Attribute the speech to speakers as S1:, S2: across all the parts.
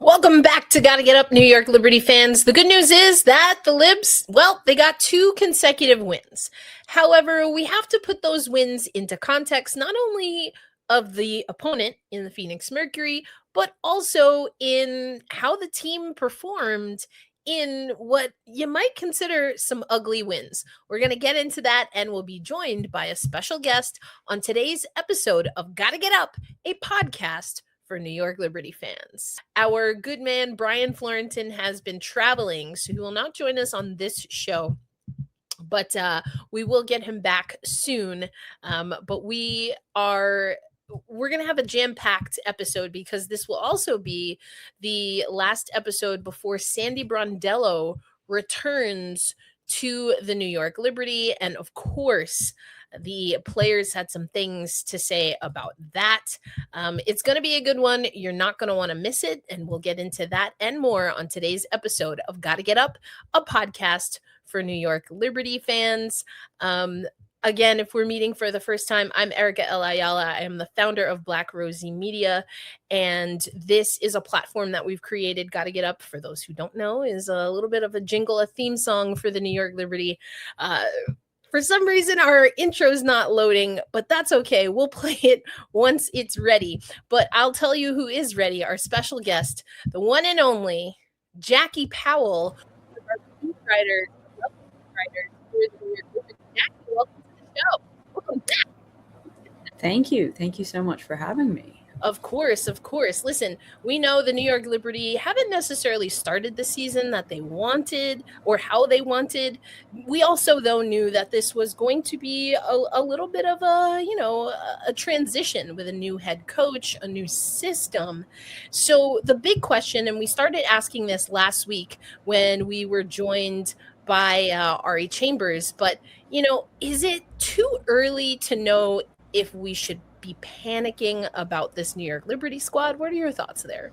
S1: Welcome back to Gotta Get Up, New York Liberty fans. The good news is that the Libs, well, they got 2 consecutive wins. However, we have to put those wins into context, not only of the opponent in the Phoenix Mercury, but also in how the team performed in what you might consider some ugly wins. We're going to get into that, and we'll be joined by a special guest on today's episode of Gotta Get Up, a podcast for New York Liberty fans. Our good man, Brian Florentin, has been traveling, so he will not join us on this show, but we will get him back soon. But we're going to have a jam-packed episode because this will also be the last episode before Sandy Brondello returns to the New York Liberty. And of course, the players had some things to say about that. It's going to be a good one. You're not going to want to miss it. And we'll get into that and more on today's episode of Gotta Get Up, a podcast for New York Liberty fans. Again, if we're meeting for the first time, I'm Erica L. Ayala. I am the founder of Black Rosie Media, and this is a platform that we've created. Gotta Get Up, for those who don't know, is a little bit of a jingle, a theme song for the New York Liberty. For some reason, our intro's not loading, but that's okay. We'll play it once it's ready. But I'll tell you who is ready, our special guest, the one and only Jackie Powell, our beat writer for the New York Liberty. Jackie, welcome to the show. Welcome back.
S2: Thank you. Thank you so much for having me.
S1: Of course, of course. Listen, we know the New York Liberty haven't necessarily started the season that they wanted or how they wanted. We also, though, knew that this was going to be a little bit of a transition with a new head coach, a new system. So the big question, and we started asking this last week when we were joined by Ari Chambers, but, is it too early to know if we should be panicking about this New York Liberty squad? What are your thoughts there?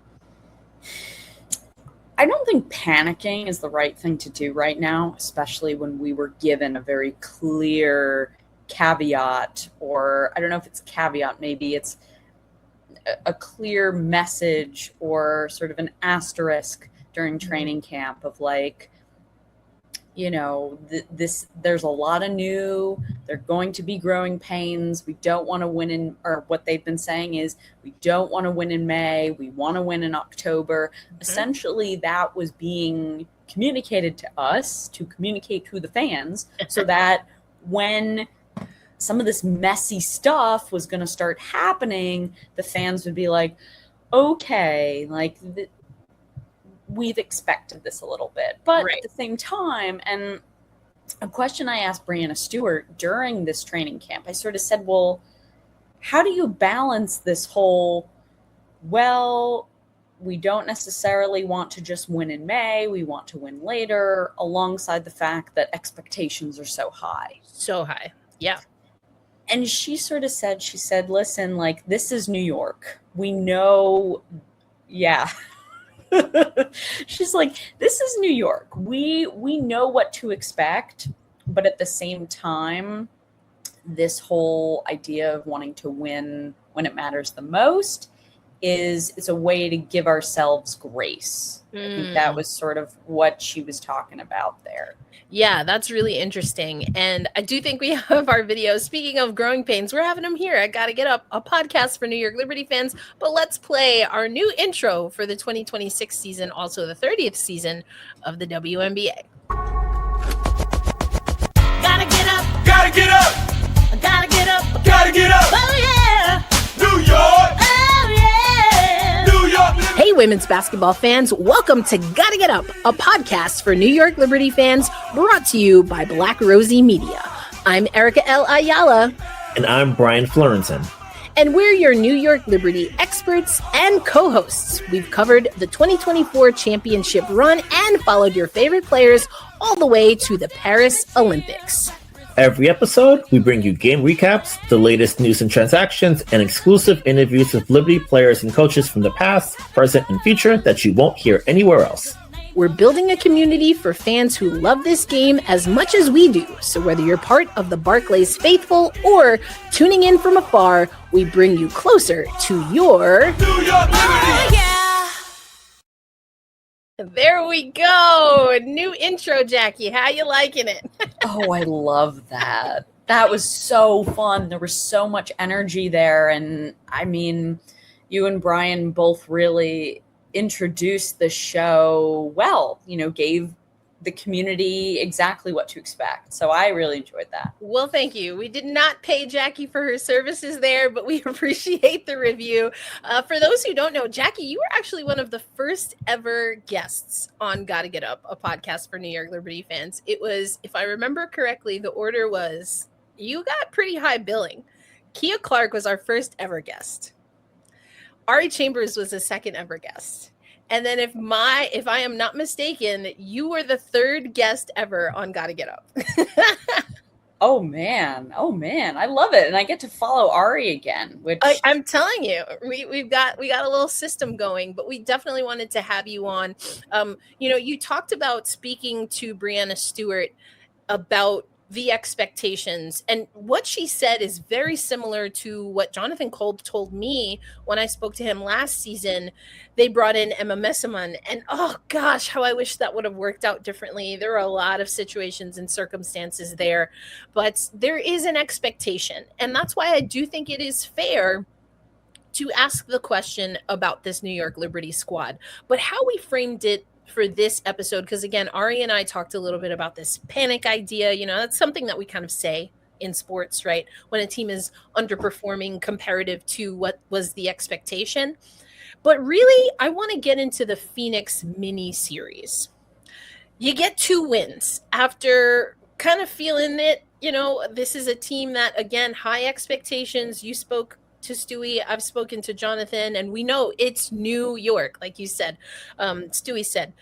S2: I don't think panicking is the right thing to do right now, especially when we were given a very clear caveat, or I don't know if it's caveat, maybe it's a clear message or sort of an asterisk during training camp of like, there's a lot of new, they're going to be growing pains. We don't want to win or what they've been saying is we don't want to win in May. We want to win in October. Mm-hmm. Essentially, that was being communicated to us to communicate to the fans so that when some of this messy stuff was going to start happening, the fans would be like, okay, like we've expected this a little bit, but right. At the same time, and a question I asked Breanna Stewart during this training camp, I sort of said, well, how do you balance this whole, well, we don't necessarily want to just win in May, we want to win later, alongside the fact that expectations are so high.
S1: So high, yeah.
S2: And she sort of said, listen, like, this is New York. We know, yeah. She's like, this is New York. We know what to expect, but at the same time, this whole idea of wanting to win when it matters the most it's a way to give ourselves grace. I think that was sort of what she was talking about there.
S1: Yeah, that's really interesting. And I do think we have our videos. Speaking of growing pains, we're having them here. I Gotta Get Up, a podcast for New York Liberty fans. But let's play our new intro for the 2026 season, also the 30th season of the WNBA. Gotta get up.
S3: Gotta get up.
S1: Gotta get up.
S3: Gotta get up.
S1: Oh, yeah.
S3: New York.
S1: Oh, yeah.
S3: New York.
S1: Hey, women's basketball fans. Welcome to Gotta Get Up, a podcast for New York Liberty fans, brought to you by Black Rosie Media. I'm Erica L. Ayala.
S4: And I'm Brian Florentin.
S1: And we're your New York Liberty experts and co-hosts. We've covered the 2024 championship run and followed your favorite players all the way to the Paris Olympics.
S4: Every episode, we bring you game recaps, the latest news and transactions, and exclusive interviews with Liberty players and coaches from the past, present, and future that you won't hear anywhere else.
S1: We're building a community for fans who love this game as much as we do. So whether you're part of the Barclays faithful or tuning in from afar, we bring you closer to your
S3: New York Liberty.
S1: There we go. New intro, Jackie. How you liking it?
S2: Oh, I love that. That was so fun. There was so much energy there. And I mean, you and Brian both really introduced the show well, gave the community exactly what to expect. So I really enjoyed that.
S1: Well, thank you. We did not pay Jackie for her services there, but we appreciate the review. For those who don't know, Jackie, you were actually one of the first ever guests on Gotta Get Up, a podcast for New York Liberty fans. It was, if I remember correctly, the order was, you got pretty high billing. Kia Clark was our first ever guest. Ari Chambers was the second ever guest. And then if I am not mistaken, you were the third guest ever on Gotta Get Up.
S2: Oh man. I love it. And I get to follow Ari again, which
S1: I'm telling you, we got a little system going, but we definitely wanted to have you on. You talked about speaking to Breanna Stewart about the expectations, and what she said is very similar to what Jonathan Kolb told me when I spoke to him last season. They brought in Emma Messaman, and oh gosh, how I wish that would have worked out differently. There are a lot of situations and circumstances there, but there is an expectation, and that's why I do think it is fair to ask the question about this New York Liberty squad, but how we framed it for this episode, because again, Ari and I talked a little bit about this panic idea. That's something that we kind of say in sports, right? When a team is underperforming comparative to what was the expectation. But really, I want to get into the Phoenix mini series. You get 2 wins after kind of feeling it. This is a team that, again, high expectations. You spoke to Stewie, I've spoken to Jonathan, and we know it's New York, like you said. Stewie said.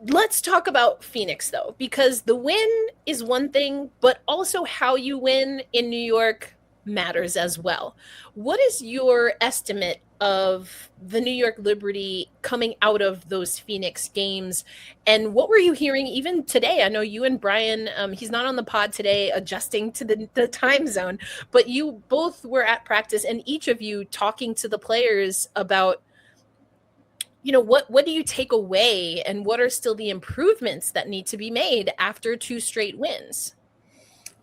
S1: Let's talk about Phoenix, though, because the win is one thing, but also how you win in New York matters as well. What is your estimate of the New York Liberty coming out of those Phoenix games? And what were you hearing even today? I know you and Brian, he's not on the pod today, adjusting to the time zone, but you both were at practice, and each of you talking to the players about, what do you take away, and what are still the improvements that need to be made after 2 straight wins?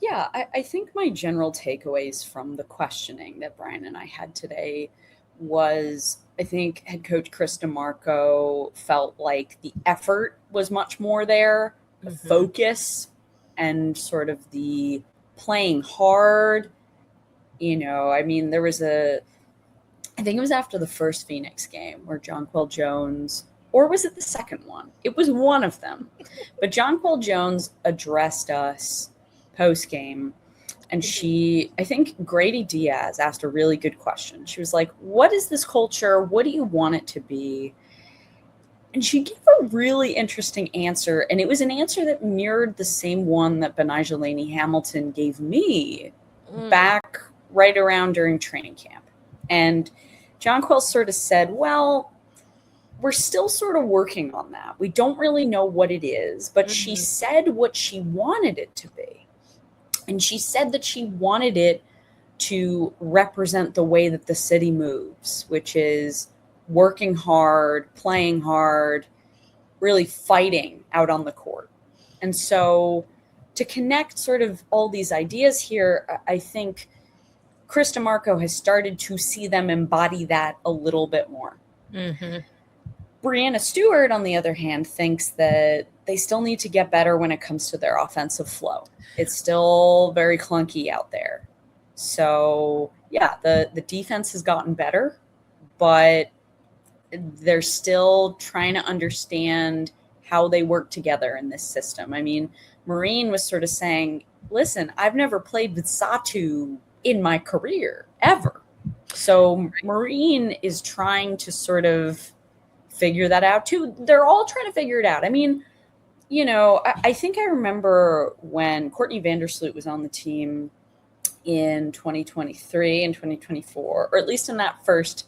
S2: Yeah, I think my general takeaways from the questioning that Brian and I had today was, I think head coach Chris DeMarco felt like the effort was much more there, the focus and sort of the playing hard. There was I think it was after the first Phoenix game where Jonquel Jones, or was it the second one? It was one of them. But Jonquel Jones addressed us post-game, and I think Grady Diaz asked a really good question. She was like, what is this culture? What do you want it to be? And she gave a really interesting answer, and it was an answer that mirrored the same one that Betnijah Laney-Hamilton gave me back right around during training camp. And Jonquel sort of said, well, we're still sort of working on that. We don't really know what it is, but she said what she wanted it to be. And she said that she wanted it to represent the way that the city moves, which is working hard, playing hard, really fighting out on the court. And so to connect sort of all these ideas here, I think Chris DeMarco has started to see them embody that a little bit more. Breanna Stewart, on the other hand, thinks that they still need to get better when it comes to their offensive flow. It's still very clunky out there. So, yeah, the defense has gotten better, but they're still trying to understand how they work together in this system. I mean, Maureen was sort of saying, listen, I've never played with Satu in my career, ever. So Maureen is trying to sort of figure that out too. They're all trying to figure it out. I mean, I think I remember when Courtney Vandersloot was on the team in 2023 and 2024, or at least in that first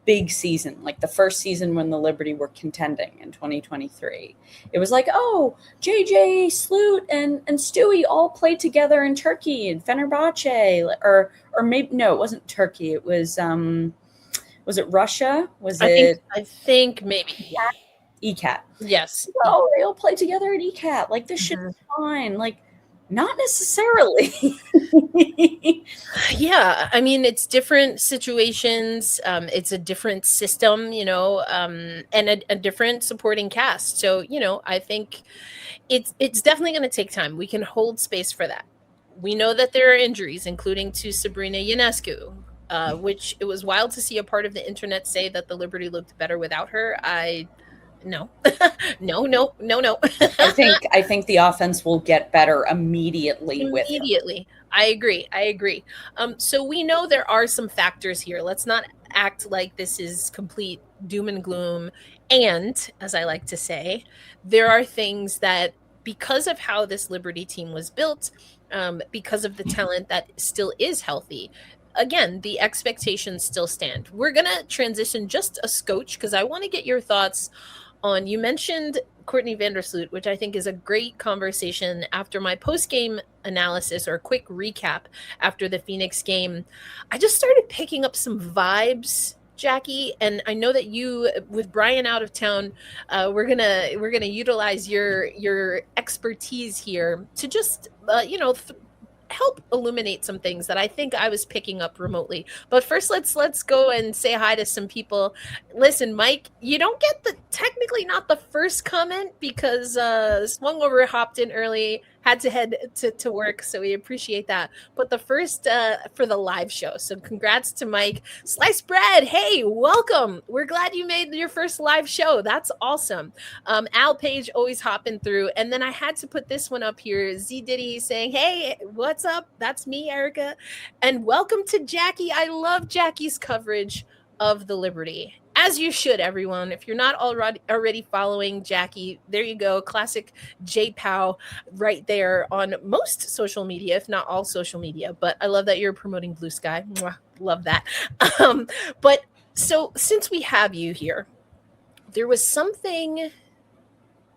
S2: big season, like the first season when the Liberty were contending in 2023. It was like, oh, JJ, Sloot, and Stewie all played together in Turkey and Fenerbahce, or maybe, no, it wasn't Turkey. It was Was it Russia? Was
S1: I
S2: it
S1: think maybe.
S2: ECAT?
S1: Yes.
S2: Oh, they all play together at ECAT. Like, this shit is fine. Like, not necessarily.
S1: Yeah, I mean, it's different situations. It's a different system, and a different supporting cast. So, I think it's definitely going to take time. We can hold space for that. We know that there are injuries, including to Sabrina Ionescu, which it was wild to see a part of the internet say that the Liberty looked better without her. No, no.
S2: I think the offense will get better immediately with her.
S1: Immediately. I agree. So we know there are some factors here. Let's not act like this is complete doom and gloom. And as I like to say, there are things that, because of how this Liberty team was built, because of the talent that still is healthy, again, the expectations still stand. We're going to transition just a scotch because I want to get your thoughts on, you mentioned Courtney Vandersloot, which I think is a great conversation after my post-game analysis or quick recap after the Phoenix game. I just started picking up some vibes, Jackie, and I know that you, with Brian out of town, we're gonna utilize your expertise here to just help illuminate some things that I think I was picking up remotely. But first, let's go and say hi to some people. Listen, Mike, you don't get technically not the first comment because swung over, hopped in early, had to head to work, so we appreciate that. But the first for the live show. So congrats to Mike. Sliced Bread, hey, welcome. We're glad you made your first live show. That's awesome. Al Page always hopping through. And then I had to put this one up here. Z Diddy saying, hey, what's up? That's me, Erica. And welcome to Jackie. I love Jackie's coverage of the Liberty. As you should, everyone. If you're not already following Jackie, there you go. Classic J Pow right there on most social media, if not all social media. But I love that you're promoting Blue Sky. Mwah, love that. But so since we have you here, there was something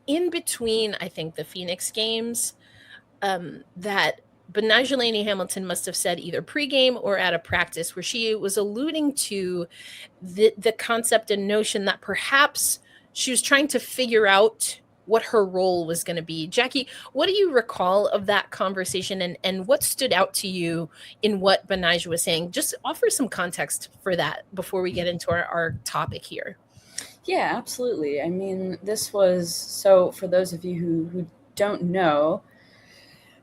S1: in between, I think, the Phoenix games that Betnijah Laney-Hamilton must have said either pregame or at a practice, where she was alluding to the concept and notion that perhaps she was trying to figure out what her role was going to be. Jackie, what do you recall of that conversation, and what stood out to you in what Betnijah was saying? Just offer some context for that before we get into our topic here.
S2: Yeah, absolutely. I mean, this was, so for those of you who don't know,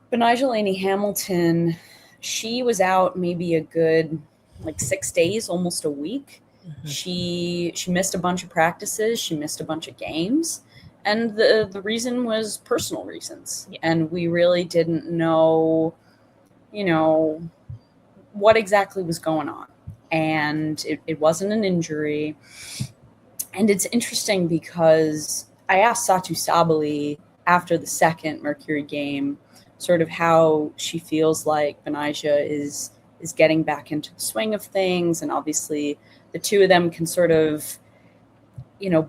S2: Betnijah Laney-Hamilton, she was out maybe a good 6 days, almost a week. Mm-hmm. She missed a bunch of practices. She missed a bunch of games. And the reason was personal reasons. Yeah. And we really didn't know, what exactly was going on. And it wasn't an injury. And it's interesting because I asked Satou Sabally after the second Mercury game sort of how she feels like Betnijah is getting back into the swing of things. And obviously the two of them can sort of,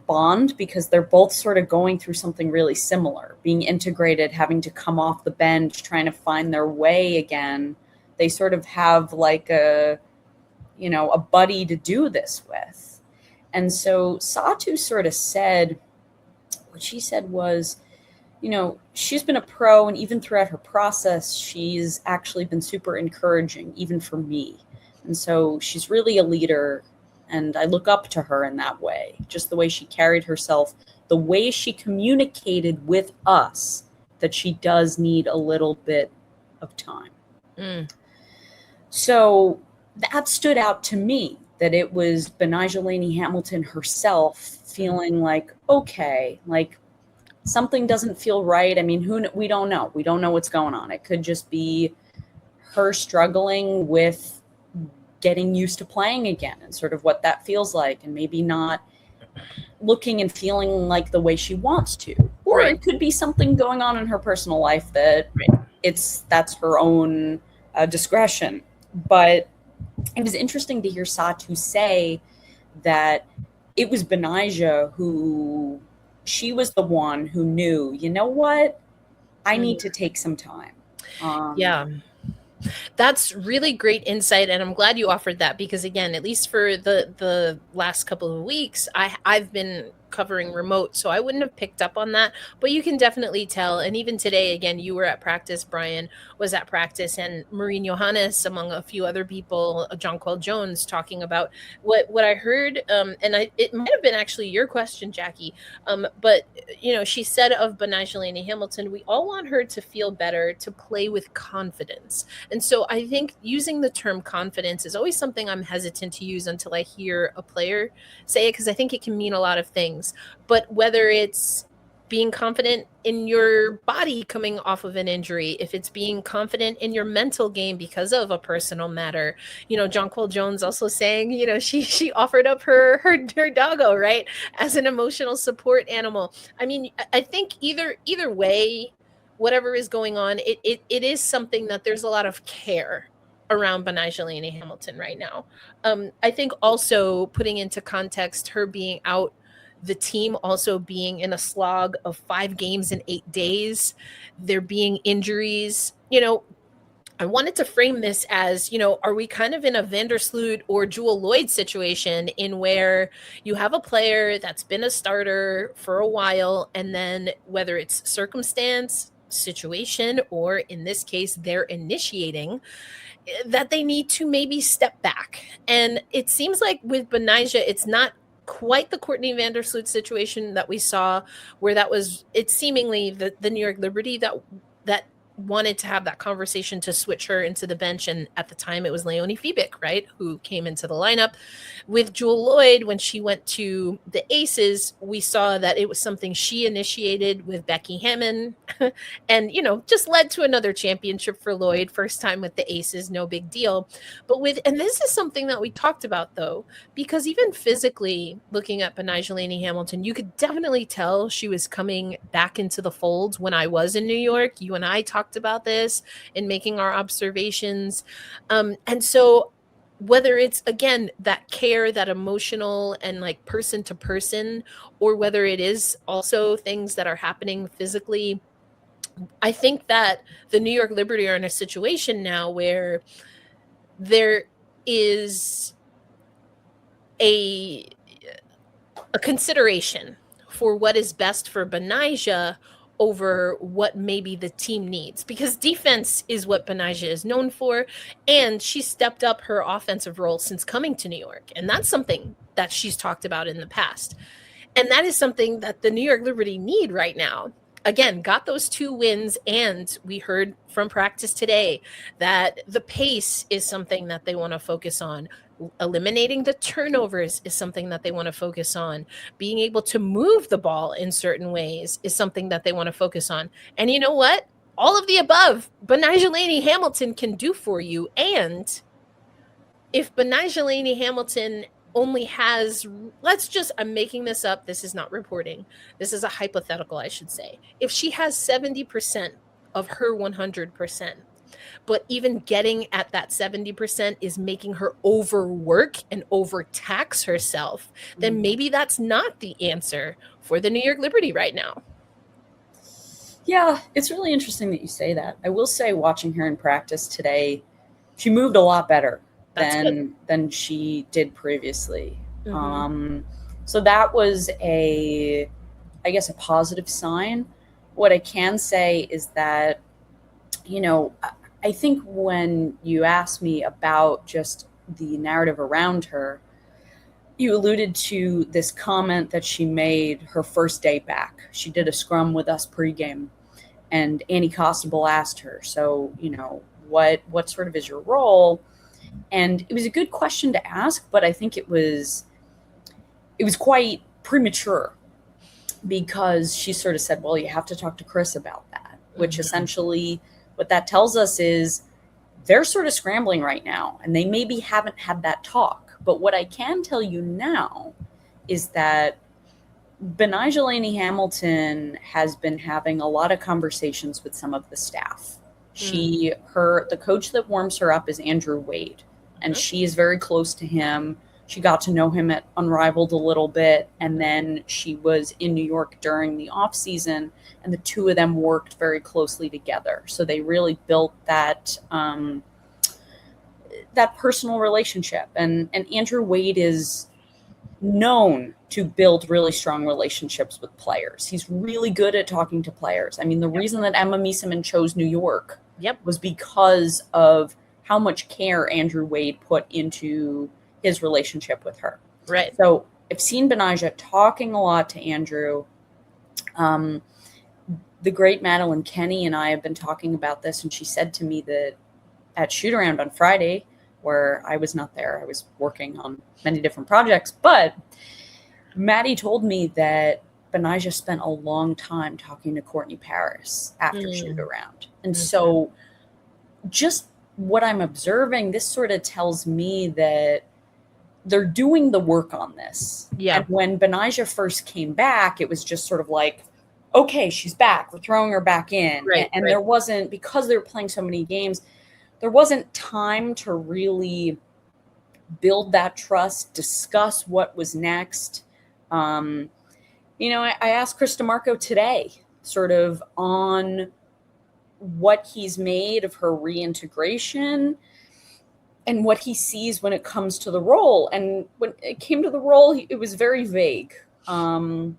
S2: bond because they're both sort of going through something really similar, being integrated, having to come off the bench, trying to find their way again. They sort of have like a buddy to do this with. And so Satou sort of said, what she said was, she's been a pro, and even throughout her process, she's actually been super encouraging, even for me. And so she's really a leader, and I look up to her in that way, just the way she carried herself, the way she communicated with us, that she does need a little bit of time. Mm. So that stood out to me, that it was Betnijah Laney-Hamilton herself feeling like, okay, something doesn't feel right. I mean, we don't know. We don't know what's going on. It could just be her struggling with getting used to playing again and sort of what that feels like, and maybe not looking and feeling like the way she wants to. Or It could be something going on in her personal life that that's her own discretion. But it was interesting to hear Satou say that it was Betnijah who, she was the one who knew, you know what, I need to take some time.
S1: That's really great insight, and I'm glad you offered that because, again, at least for the last couple of weeks, I've been covering remote, so I wouldn't have picked up on that. But you can definitely tell, and even today, again, you were at practice, Brian was at practice, and Maureen Johannes, among a few other people, Jonquel Jones, talking about what I heard, and it might have been actually your question, Jackie, but she said of Betnijah Laney-Hamilton, we all want her to feel better, to play with confidence. And so I think using the term confidence is always something I'm hesitant to use until I hear a player say it, because I think it can mean a lot of things. But whether it's being confident in your body coming off of an injury, if it's being confident in your mental game because of a personal matter, Jonquel Jones also saying, she offered up her doggo, right, as an emotional support animal. I mean, I think either way, whatever is going on, it is something that there's a lot of care around Betnijah Laney-Hamilton right now. I think also putting into context her being out, the team also being in a slog of 5 games in 8 days, there being injuries, I wanted to frame this as, are we kind of in a Vandersloot or Jewel Lloyd situation in where you have a player that's been a starter for a while, and then whether it's circumstance, situation, or in this case, they're initiating, that they need to maybe step back. And it seems like with Betnijah, it's not quite the Courtney Vandersloot situation that we saw, where it's seemingly the New York Liberty that wanted to have that conversation to switch her into the bench. And at the time it was Leonie Fiebig, right, who came into the lineup. With Jewel Lloyd, when she went to the Aces, we saw that it was something she initiated with Becky Hammond and, just led to another championship for Lloyd. First time with the Aces, no big deal. But and this is something that we talked about though, because even physically looking at Betnijah Laney-Hamilton, you could definitely tell she was coming back into the fold. When I was in New York, you and I talked about this in making our observations. And so whether it's, again, that care, that emotional and like person to person, or whether it is also things that are happening physically, I think that the New York Liberty are in a situation now where there is a consideration for what is best for Betnijah over what maybe the team needs, because defense is what Betnijah is known for, and she stepped up her offensive role since coming to New York, and that's something that she's talked about in the past, and that is something that the New York Liberty need right now. Again, got those 2 wins, and we heard from practice today that the pace is something that they want to focus on. Eliminating the turnovers is something that they want to focus on. Being able to move the ball in certain ways is something that they want to focus on. And you know what? All of the above, Betnijah Laney-Hamilton can do for you. And if Betnijah Laney-Hamilton only has, I'm making this up. This is not reporting. This is a hypothetical, I should say. If she has 70% of her 100%, but even getting at that 70% is making her overwork and overtax herself, then maybe that's not the answer for the New York Liberty right now.
S2: Yeah, it's really interesting that you say that. I will say, watching her in practice today, she moved a lot better than she did previously.
S1: Mm-hmm.
S2: So that was a positive sign. What I can say is that, I think when you asked me about just the narrative around her, you alluded to this comment that she made her first day back. She did a scrum with us pregame, and Annie Costabile asked her, so, what sort of is your role? And it was a good question to ask, but I think it was quite premature, because she sort of said, well, you have to talk to Chris about that, which essentially what that tells us is they're sort of scrambling right now, and they maybe haven't had that talk. But what I can tell you now is that Betnijah Laney-Hamilton has been having a lot of conversations with some of the staff. The coach that warms her up is Andrew Wade, and she is very close to him. She got to know him at Unrivaled a little bit, and then she was in New York during the off season, and the two of them worked very closely together. So they really built that that personal relationship. And Andrew Wade is known to build really strong relationships with players. He's really good at talking to players. I mean, the reason that Emma Miesemann chose New York was because of how much care Andrew Wade put into his relationship with her.
S1: Right.
S2: So I've seen Betnijah talking a lot to Andrew. The great Madeline Kenny and I have been talking about this, and she said to me that at shoot-around on Friday, where I was not there, I was working on many different projects, but Maddie told me that Betnijah spent a long time talking to Courtney Paris after shoot-around. And so just what I'm observing, this sort of tells me that they're doing the work on this.
S1: Yeah.
S2: And when Betnijah first came back, it was just sort of like, okay, she's back. We're throwing her back in.
S1: Right,
S2: and there wasn't, because they were playing so many games, there wasn't time to really build that trust, discuss what was next. I asked Chris DeMarco today sort of on what he's made of her reintegration and what he sees when it comes to the role. And when it came to the role, it was very vague. And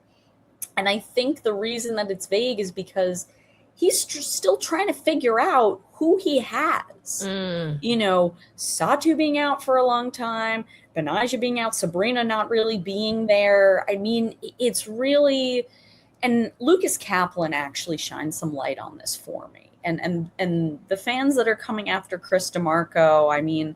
S2: I think the reason that it's vague is because he's still trying to figure out who he has. Satu being out for a long time, Betnijah being out, Sabrina not really being there. I mean, it's really, and Lucas Kaplan actually shines some light on this for me. And the fans that are coming after Chris DeMarco, I mean,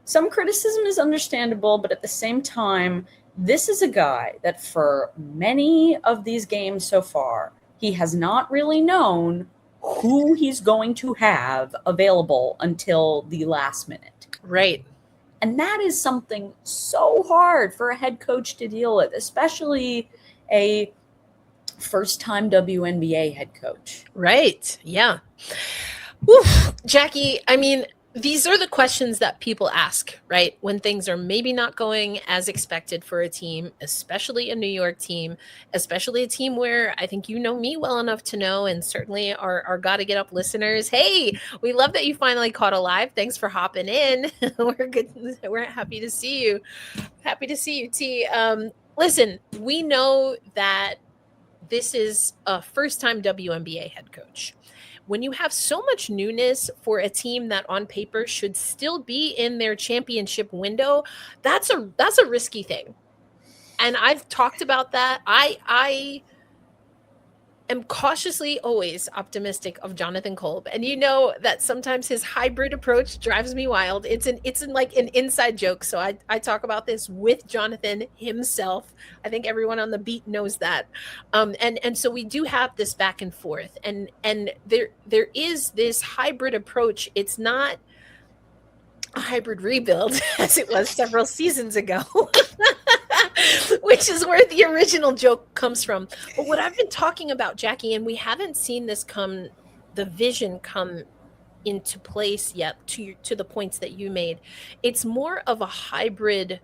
S2: some criticism is understandable, but at the same time, this is a guy that for many of these games so far, he has not really known who he's going to have available until the last minute.
S1: Right.
S2: And that is something so hard for a head coach to deal with, especially a first-time WNBA head coach.
S1: Right. Yeah. Oof. Jackie, I mean, these are the questions that people ask, right? When things are maybe not going as expected for a team, especially a New York team, especially a team where I think you know me well enough to know, and certainly our Gotta Get Up listeners. Hey, we love that you finally caught alive. Thanks for hopping in. We're good. We're happy to see you. Happy to see you, T. Listen, we know that this is a first-time WNBA head coach. When you have so much newness for a team that on paper should still be in their championship window, that's a risky thing. And I've talked about that. I am cautiously always optimistic of Jonathan Kolb. And you know that sometimes his hybrid approach drives me wild. It's like an inside joke. So I talk about this with Jonathan himself. I think everyone on the beat knows that. And so we do have this back and forth. And there is this hybrid approach. It's not a hybrid rebuild as it was several seasons ago. Which is where the original joke comes from. But what I've been talking about, Jackie, and we haven't seen this the vision come into place yet to the points that you made. It's more of a hybrid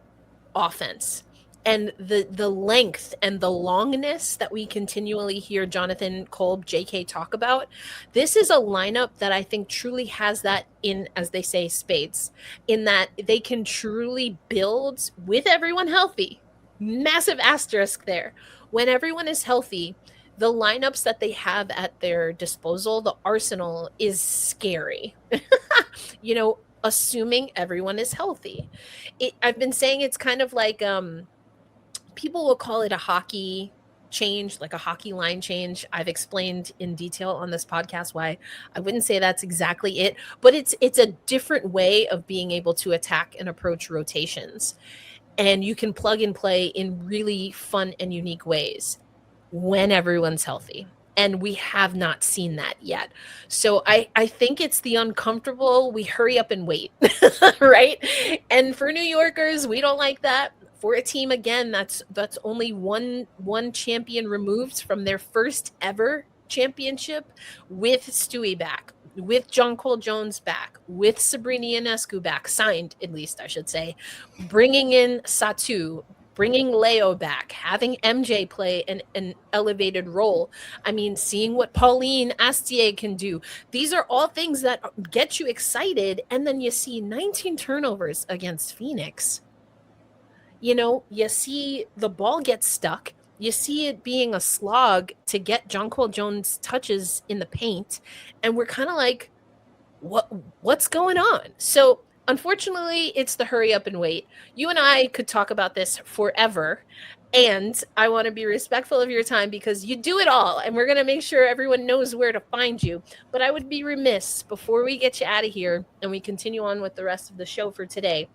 S1: offense. And the length and the longness that we continually hear Jonathan Kolb, JK talk about, this is a lineup that I think truly has that in, as they say, spades, in that they can truly build with everyone healthy. Massive asterisk there. When everyone is healthy, the lineups that they have at their disposal, the arsenal is scary. Assuming everyone is healthy. I've been saying it's kind of like people will call it a hockey change, like a hockey line change. I've explained in detail on this podcast why I wouldn't say that's exactly it, but it's a different way of being able to attack and approach rotations. And you can plug and play in really fun and unique ways when everyone's healthy. And we have not seen that yet. So I think it's the uncomfortable. We hurry up and wait, right? And for New Yorkers, we don't like that. For a team, again, that's only one champion removed from their first ever championship, with Stewie back, with Jonquel Jones back, with Sabrina Ionescu back, signed at least, I should say, bringing in Satu, bringing Leo back, having MJ play an elevated role. I mean, seeing what Pauline Astier can do. These are all things that get you excited. And then you see 19 turnovers against Phoenix. You know, you see the ball get stuck. You see it being a slog to get Jonquel Jones touches in the paint. And we're kind of like, what's going on? So unfortunately, it's the hurry up and wait. You and I could talk about this forever. And I want to be respectful of your time because you do it all. And we're going to make sure everyone knows where to find you. But I would be remiss before we get you out of here and we continue on with the rest of the show for today.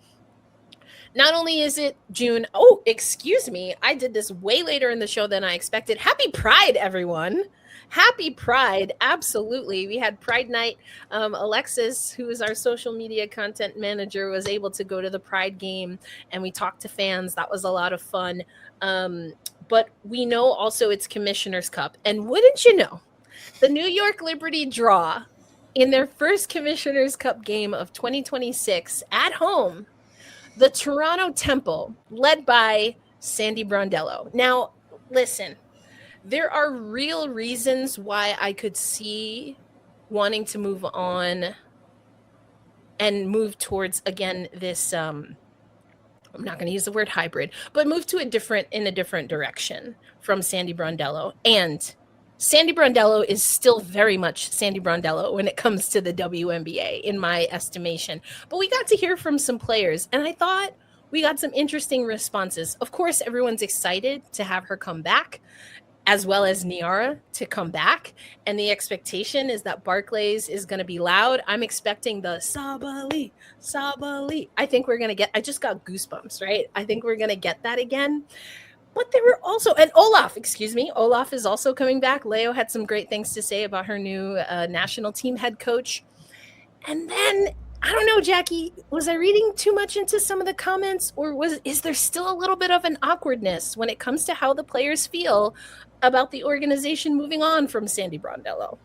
S1: Not only is it June, oh, excuse me, I did this way later in the show than I expected. Happy Pride, everyone. Happy Pride. Absolutely. We had Pride Night. Alexis, who is our social media content manager, was able to go to the Pride game and we talked to fans. That was a lot of fun. But we know also it's Commissioner's Cup. And wouldn't you know, the New York Liberty draw in their first Commissioner's Cup game of 2026 at home, the Toronto Temple, led by Sandy Brondello. Now, listen, there are real reasons why I could see wanting to move on and move towards, again, this, I'm not going to use the word hybrid, but move to in a different direction from Sandy Brondello. And Sandy Brondello is still very much Sandy Brondello when it comes to the WNBA, in my estimation. But we got to hear from some players, and I thought we got some interesting responses. Of course, everyone's excited to have her come back, as well as Niara to come back. And the expectation is that Barclays is going to be loud. I'm expecting the Sabally. I think we're going to get, I just got goosebumps, right? I think we're going to get that again. But there were also, and Olaf is also coming back. Leo had some great things to say about her new national team head coach. And then, I don't know, Jackie, was I reading too much into some of the comments, or is there still a little bit of an awkwardness when it comes to how the players feel about the organization moving on from Sandy Brondello?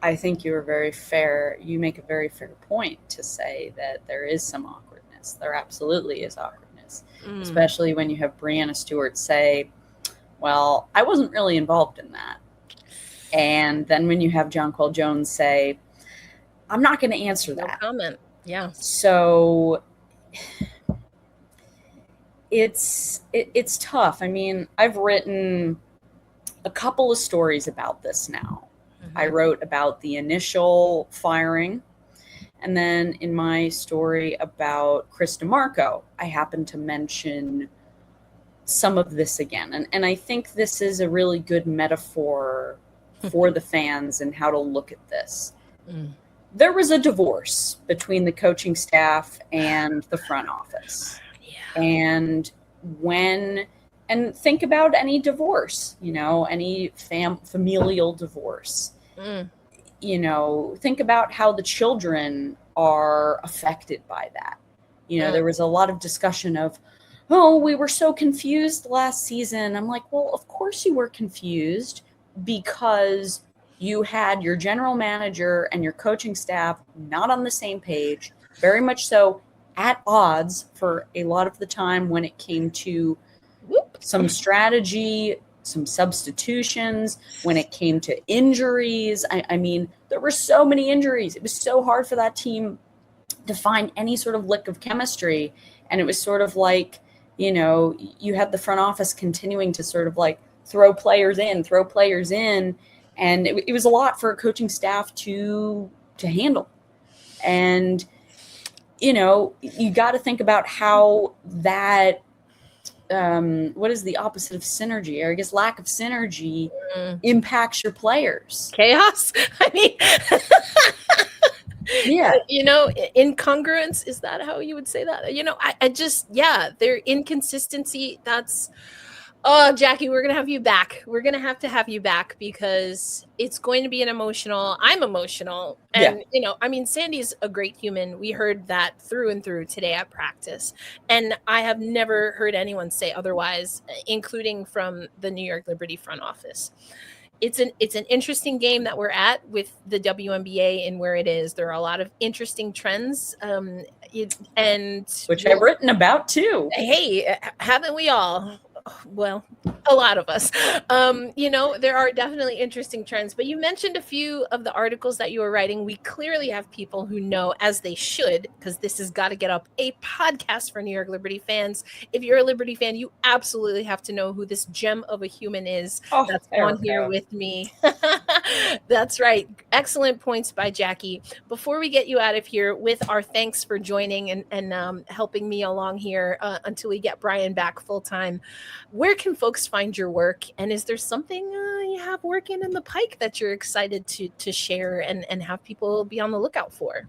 S2: I think you were very fair. You make a very fair point to say that there is some awkwardness. There absolutely is awkwardness. Especially when you have Breanna Stewart say, well, I wasn't really involved in that. And then when you have Jonquel Jones say, I'm not going to answer that.
S1: No comment. Yeah.
S2: So it's tough. I mean, I've written a couple of stories about this now. Mm-hmm. I wrote about the initial firing. And then in my story about Chris DeMarco, I happened to mention some of this again. And I think this is a really good metaphor for the fans and how to look at this. There was a divorce between the coaching staff and the front office.
S1: Yeah.
S2: And think about any divorce, any familial divorce. Think about how the children are affected by that. There was a lot of discussion of, oh, we were so confused last season. I'm like, well, of course you were confused because you had your general manager and your coaching staff not on the same page, very much so at odds for a lot of the time when it came to some strategy, some substitutions, when it came to injuries. I mean, there were so many injuries. It was so hard for that team to find any sort of lick of chemistry. And it was sort of like, you had the front office continuing to sort of like throw players in. And it was a lot for a coaching staff to handle. And, you got to think about how that, what is the opposite of synergy, or I guess lack of synergy, impacts your players.
S1: Chaos. I mean,
S2: yeah.
S1: Incongruence, is that how you would say that? I just, their inconsistency. That's, Jackie, we're going to have you back. We're going to have you back because it's going to be I'm emotional. And, Sandy's a great human. We heard that through and through today at practice. And I have never heard anyone say otherwise, including from the New York Liberty front office. it's an interesting game that we're at with the WNBA and where it is. There are a lot of interesting trends, and
S2: which I've written about too.
S1: Hey, haven't we all? Well, a lot of us. There are definitely interesting trends, but you mentioned a few of the articles that you were writing. We clearly have people who know, as they should, because this has got to get up, a podcast for New York Liberty fans. If you're a Liberty fan, you absolutely have to know who this gem of a human is that's on here with me. That's right. Excellent points by Jackie. Before we get you out of here, with our thanks for joining and helping me along here until we get Brian back full time, where can folks find your work? And is there something you have working in the pike that you're excited to share and have people be on the lookout for?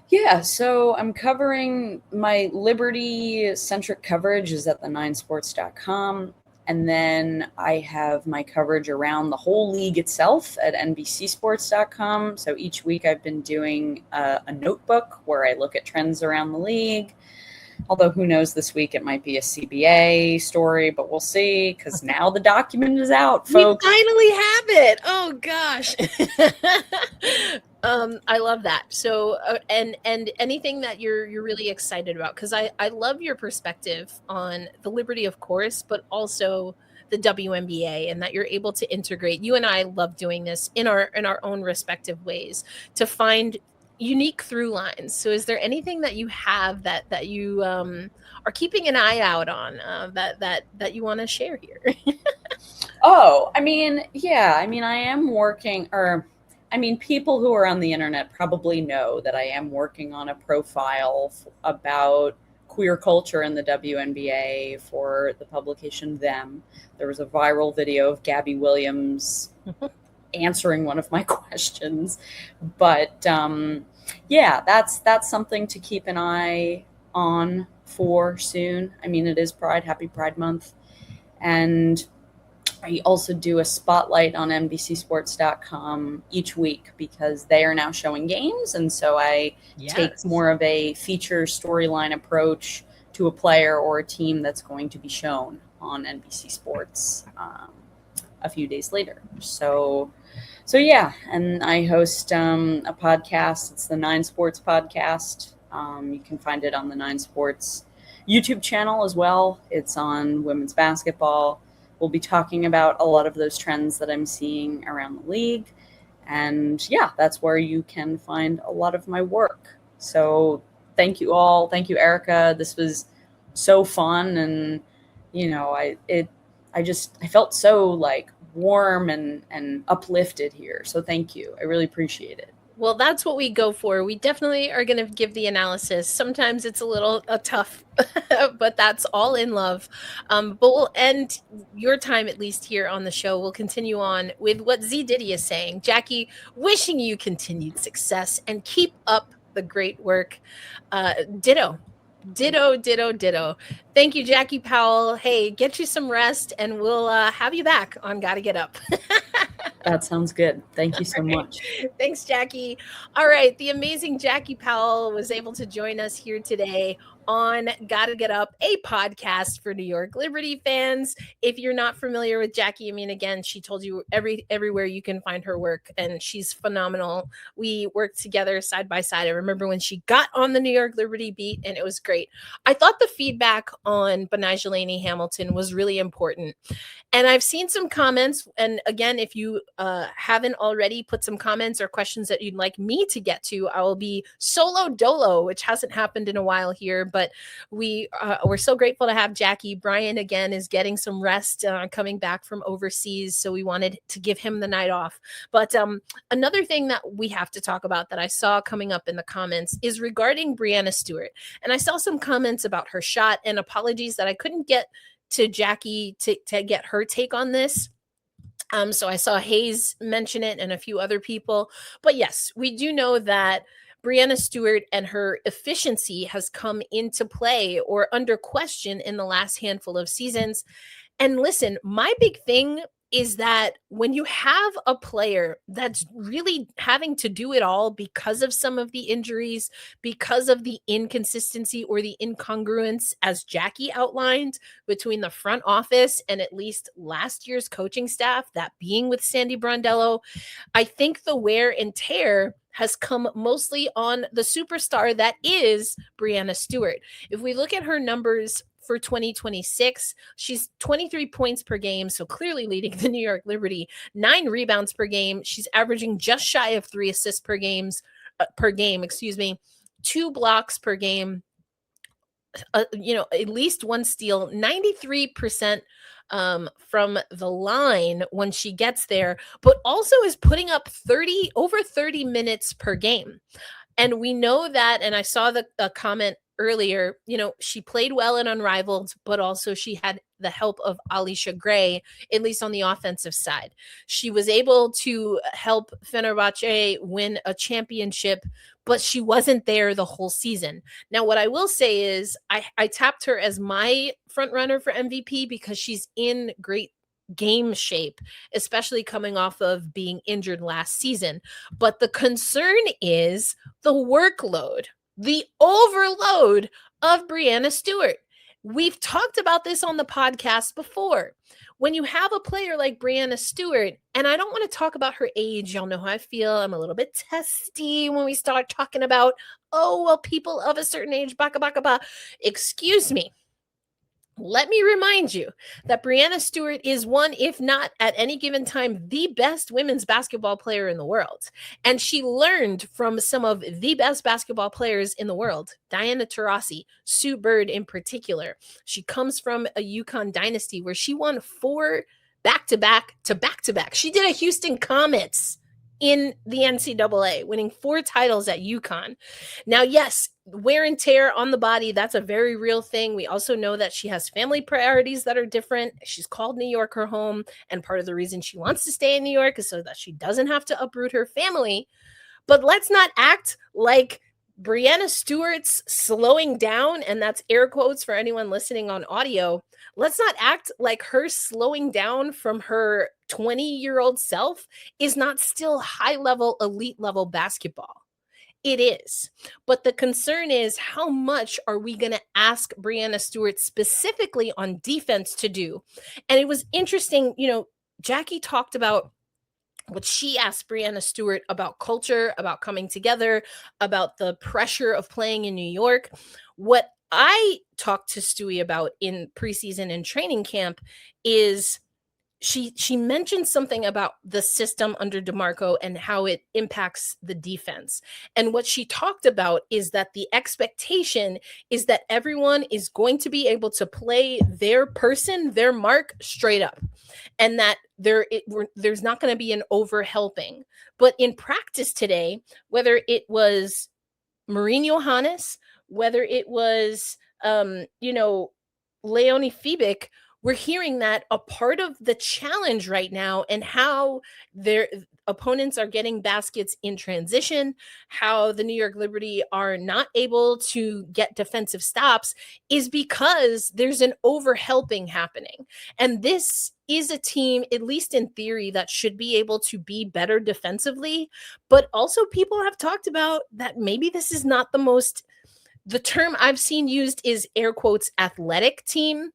S2: Yeah, so I'm covering my Liberty-centric coverage is at the9sports.com. And then I have my coverage around the whole league itself at NBCsports.com. So each week I've been doing a notebook where I look at trends around the league. Although who knows, this week it might be a CBA story, but we'll see, because now the document is out, folks.
S1: We finally have it. Oh gosh. I love that. So and anything that you're really excited about, because I love your perspective on the Liberty, of course, but also the WNBA, and that you're able to integrate. You and I love doing this in our own respective ways to find unique through lines. So is there anything that you have that you are keeping an eye out on that you want to share here?
S2: I am working, people who are on the internet probably know that I am working on a profile about queer culture in the WNBA for the publication Them. There was a viral video of Gabby Williams answering one of my questions, but that's something to keep an eye on for soon. It is Happy Pride Month, and I also do a spotlight on NBCsports.com each week because they are now showing games, and so I take more of a feature storyline approach to a player or a team that's going to be shown on NBC Sports a few days later. So yeah, and I host a podcast. It's the 9 Sports Podcast. You can find it on the 9 Sports YouTube channel as well. It's on women's basketball. We'll be talking about a lot of those trends that I'm seeing around the league. And yeah, that's where you can find a lot of my work. So thank you all. Thank you, Erica. This was so fun. And, I felt so warm and uplifted here. So thank you. I really appreciate it.
S1: Well, that's what we go for. We definitely are going to give the analysis. Sometimes it's a little tough, but that's all in love. But we'll end your time, at least here on the show. We'll continue on with what Z Diddy is saying. Jackie, wishing you continued success and keep up the great work. Ditto. Thank you, Jackie Powell. Hey, get you some rest, and we'll have you back on Gotta Get Up.
S2: That sounds good. Thank you so much.
S1: Thanks, Jackie. All right. The amazing Jackie Powell was able to join us here today on Gotta Get Up, a podcast for New York Liberty fans. If you're not familiar with Jackie, again, she told you everywhere you can find her work, and she's phenomenal. We worked together side by side. I remember when she got on the New York Liberty beat, and it was great. I thought the feedback on Betnijah Laney-Hamilton was really important. And I've seen some comments. And again, if you haven't already put some comments or questions that you'd like me to get to, I will be solo dolo, which hasn't happened in a while here. But we're so grateful to have Jackie. Brian, again, is getting some rest, coming back from overseas. So we wanted to give him the night off. But another thing that we have to talk about that I saw coming up in the comments is regarding Breanna Stewart. And I saw some comments about her shot, and apologies that I couldn't get to Jackie to get her take on this. So I saw Hayes mention it and a few other people. But yes, we do know that Breanna Stewart and her efficiency has come into play or under question in the last handful of seasons. And listen, my big thing is that when you have a player that's really having to do it all because of some of the injuries, because of the inconsistency or the incongruence, as Jackie outlined, between the front office and at least last year's coaching staff, that being with Sandy Brondello, I think the wear and tear has come mostly on the superstar that is Breanna Stewart. If we look at her numbers for 2026, she's 23 points per game, so clearly leading the New York Liberty, 9 rebounds per game. She's averaging just shy of 3 assists per game, 2 blocks per game, at least 1 steal, 93% from the line when she gets there, but also is putting up over 30 minutes per game. And we know that, and I saw the comment earlier, she played well in Unrivaled, but also she had the help of Alicia Gray, at least on the offensive side. She was able to help Fenerbahce win a championship, but she wasn't there the whole season. Now, what I will say is I tapped her as my front runner for MVP because she's in great game shape, especially coming off of being injured last season. But the concern is the workload, the overload of Breanna Stewart. We've talked about this on the podcast before. When you have a player like Breanna Stewart, and I don't want to talk about her age, y'all know how I feel. I'm a little bit testy when we start talking about, people of a certain age, baka. Excuse me. Let me remind you that Breanna Stewart is one, if not at any given time, the best women's basketball player in the world. And she learned from some of the best basketball players in the world, Diana Taurasi, Sue Bird in particular. She comes from a UConn dynasty where she won 4 back-to-back to back-to-back. She did a Houston Comets in the NCAA, winning 4 titles at UConn. Now, yes, wear and tear on the body, that's a very real thing. We also know that she has family priorities that are different. She's called New York her home, and part of the reason she wants to stay in New York is so that she doesn't have to uproot her family. But let's not act like Breanna Stewart's slowing down, and that's air quotes for anyone listening on audio. Let's not act like her slowing down from her 20-year-old self is not still high-level, elite-level basketball. It is. But the concern is, how much are we going to ask Breanna Stewart specifically on defense to do? And it was interesting, Jackie talked about what she asked Breanna Stewart about culture, about coming together, about the pressure of playing in New York. What I talked to Stewie about in preseason and training camp is she mentioned something about the system under DeMarco and how it impacts the defense. And what she talked about is that the expectation is that everyone is going to be able to play their person, their mark straight up, and that there's not going to be an overhelping. But in practice today, whether it was Maureen Johannes, whether it was, Leonie Fiebig, we're hearing that a part of the challenge right now and how their opponents are getting baskets in transition, how the New York Liberty are not able to get defensive stops is because there's an overhelping happening. And this is a team, at least in theory, that should be able to be better defensively. But also people have talked about that maybe this is not the term I've seen used is air quotes athletic team.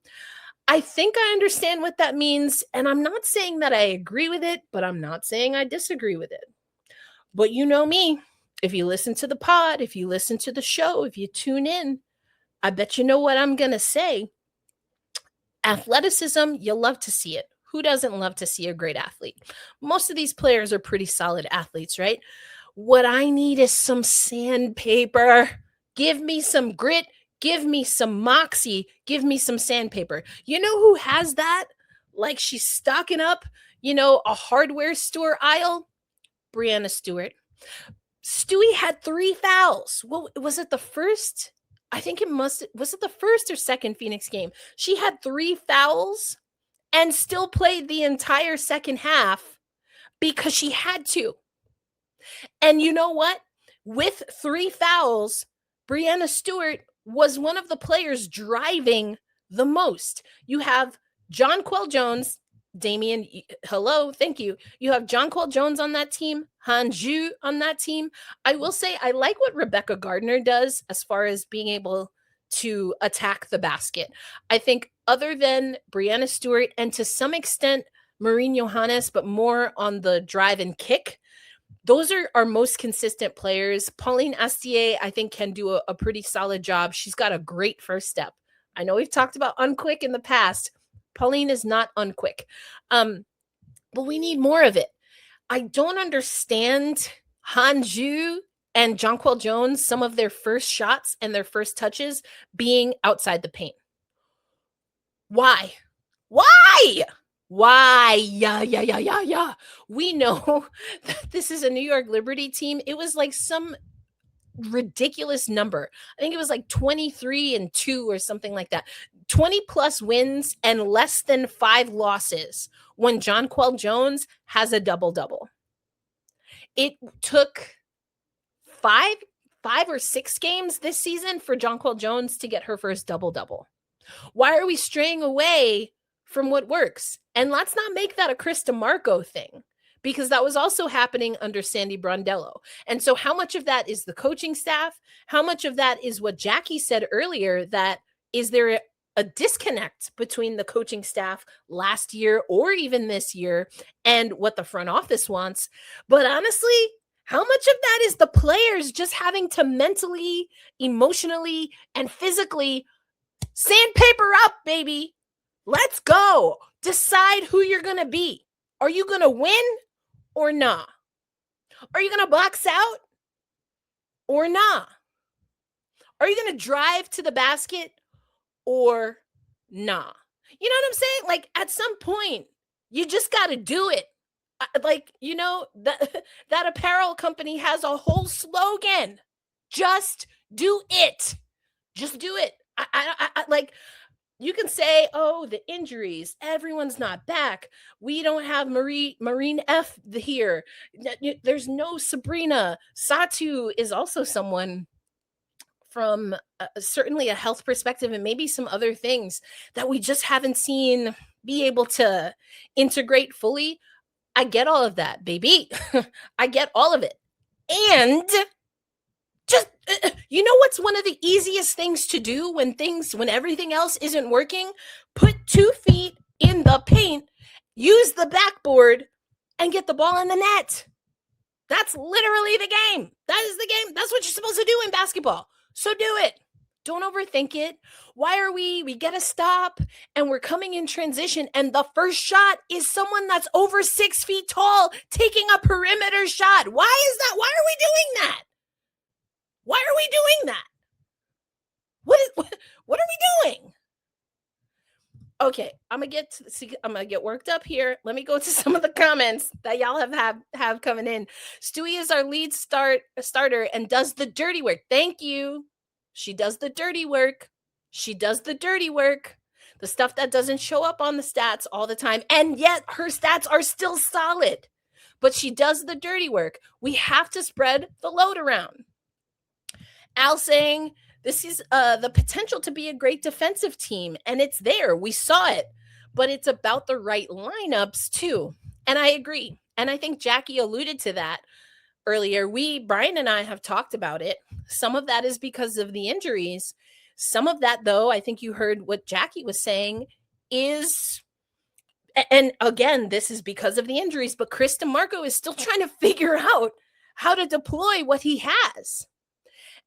S1: I think I understand what that means, and I'm not saying that I agree with it, but I'm not saying I disagree with it. But you know me, if you listen to the pod, if you listen to the show, if you tune in, I bet you know what I'm going to say. Athleticism, you love to see it. Who doesn't love to see a great athlete? Most of these players are pretty solid athletes, right? What I need is some sandpaper. Give me some grit. Give me some moxie. Give me some sandpaper. You know who has that? Like she's stocking up, a hardware store aisle? Breanna Stewart. Stewie had 3 fouls. Well, was it the first? I think was it the first or second Phoenix game? She had 3 fouls and still played the entire second half because she had to. And you know what? With 3 fouls, Breanna Stewart was one of the players driving the most. You have Jonquel Jones, Damien, hello, thank you. You have Jonquel Jones on that team, Hanju on that team. I will say I like what Rebecca Gardner does as far as being able to attack the basket. I think other than Breanna Stewart and to some extent Maureen Johannes, but more on the drive and kick, those are our most consistent players. Pauline Astier, I think, can do a pretty solid job. She's got a great first step. I know we've talked about unquick in the past. Pauline is not unquick. But we need more of it. I don't understand Hanju and Jonquel Jones, some of their first shots and their first touches being outside the paint. Why? Why? Yeah. We know that this is a New York Liberty team. It was like some ridiculous number. I think it was like 23-2 or something like that. 20 plus wins and less than 5 losses when Jonquel Jones has a double-double. It took five or 6 games this season for Jonquel Jones to get her first double-double. Why are we straying away from what works? And let's not make that a Chris DeMarco thing, because that was also happening under Sandy Brondello. And so how much of that is the coaching staff? How much of that is what Jackie said earlier, that is there a disconnect between the coaching staff last year or even this year and what the front office wants? But honestly, how much of that is the players just having to mentally, emotionally, and physically sandpaper up, baby? Let's go. Decide who you're going to be. Are you going to win or nah? Are you going to box out or nah? Are you going to drive to the basket or nah? You know what I'm saying? Like, at some point, you just got to do it. Like, you know, that apparel company has a whole slogan. Just do it. Just do it. I like, you can say, oh, the injuries, everyone's not back. We don't have Marine F here. There's no Sabrina. Satu is also someone from certainly a health perspective and maybe some other things that we just haven't seen be able to integrate fully. I get all of that, baby. I get all of it. And just, you know what's one of the easiest things to do when everything else isn't working? Put 2 feet in the paint, use the backboard, and get the ball in the net. That's literally the game. That is the game. That's what you're supposed to do in basketball. So do it. Don't overthink it. Why are we get a stop and we're coming in transition and the first shot is someone that's over 6 feet tall taking a perimeter shot? Why is that? Why are we doing that? Why are we doing that? What are we doing? Okay, I'm gonna get worked up here. Let me go to some of the comments that y'all have coming in. Stewie is our lead starter and does the dirty work. Thank you. She does the dirty work. She does the dirty work. The stuff that doesn't show up on the stats all the time. And yet her stats are still solid. But she does the dirty work. We have to spread the load around. Al saying, this is the potential to be a great defensive team. And it's there. We saw it. But it's about the right lineups too. And I agree. And I think Jackie alluded to that earlier. Brian and I have talked about it. Some of that is because of the injuries. Some of that, though, I think you heard what Jackie was saying is, and again, this is because of the injuries, but Chris DeMarco is still trying to figure out how to deploy what he has.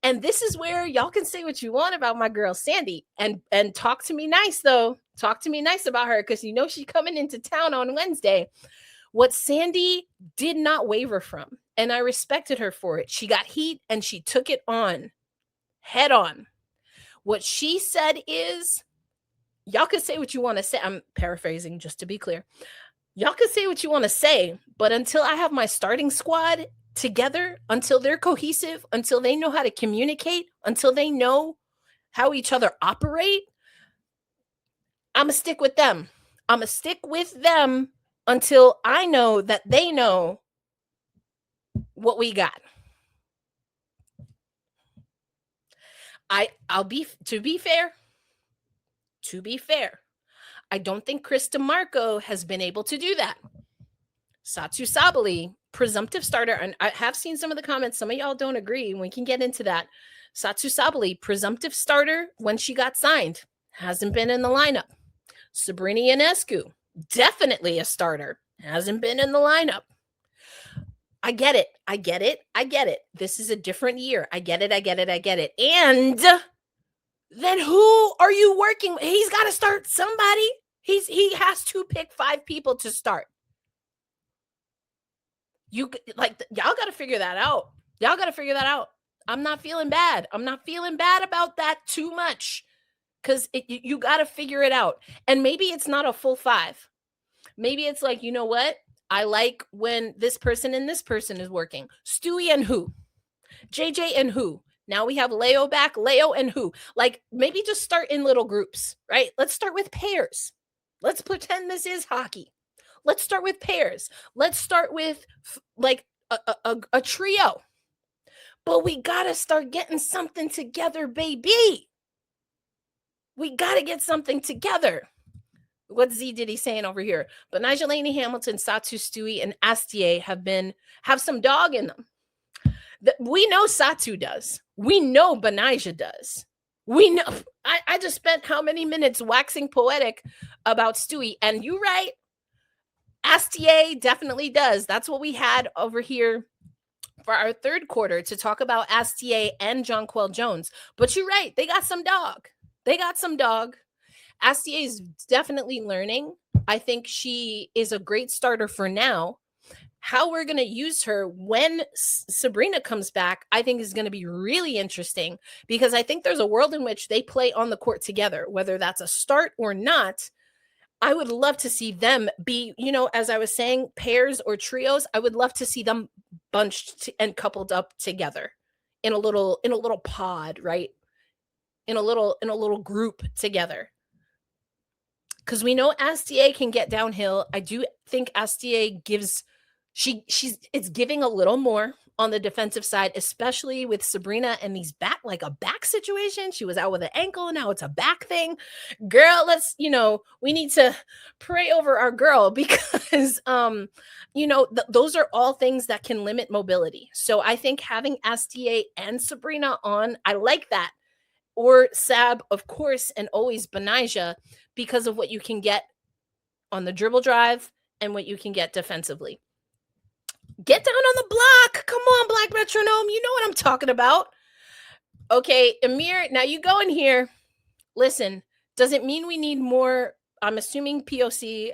S1: And this is where y'all can say what you want about my girl Sandy and talk to me nice, though. Talk to me nice about her, because you know she's coming into town on Wednesday. What Sandy did not waver from, and I respected her for it. She got heat and she took it on, head on. What she said is, y'all can say what you want to say. I'm paraphrasing just to be clear. Y'all can say what you want to say, but until I have my starting squad together, until they're cohesive, until they know how to communicate, until they know how each other operate, I'm going to stick with them. I'm going to stick with them until I know that they know what we got. To be fair, I don't think Chris DeMarco has been able to do that. Satsu Sabally, presumptive starter, and I have seen some of the comments. Some of y'all don't agree. We can get into that. Satsu Sabally, presumptive starter when she got signed, hasn't been in the lineup. Sabrina Ionescu, definitely a starter, hasn't been in the lineup. I get it. This is a different year. I get it. And then who are you working with? He's got to start somebody. He has to pick 5 people to start. Y'all got to figure that out. I'm not feeling bad. About that too much, because you got to figure it out. And maybe it's not a full 5. Maybe it's like, you know what? I like when this person and this person is working. Stewie and who? JJ and who? Now we have Leo back. Leo and who? Like, maybe just start in little groups, right? Let's start with pairs. Let's pretend this is hockey. Let's start with pairs. Let's start with like a trio. But we got to start getting something together, baby. We got to get something together. What's Z Diddy saying over here? Betnijah Laney-Hamilton, Satsu, Stewie, and Astier have some dog in them. We know Satsu does. We know Betnijah does. We know. I just spent how many minutes waxing poetic about Stewie, and you're right. Astier definitely does. That's what we had over here for our third quarter to talk about Astier and Jonquel Jones. But you're right. They got some dog. Astier is definitely learning. I think she is a great starter for now. How we're going to use her when Sabrina comes back, I think is going to be really interesting, because I think there's a world in which they play on the court together, whether that's a start or not. I would love to see them be, as I was saying, pairs or trios. I would love to see them bunched and coupled up together in a little pod, right? In a little group together. Because we know Astier can get downhill. I do think Astier it's giving a little more on the defensive side, especially with Sabrina and these back situation. She was out with an ankle, now it's a back thing. Girl, we need to pray over our girl, because those are all things that can limit mobility. So I think having Astier and Sabrina on, I like that. Or Sab, of course, and always Betnijah, because of what you can get on the dribble drive and what you can get defensively. Get down on the block. Come on, Black Metronome. You know what I'm talking about. Okay, Amir, now you go in here. Listen, does it mean we need more? I'm assuming POC.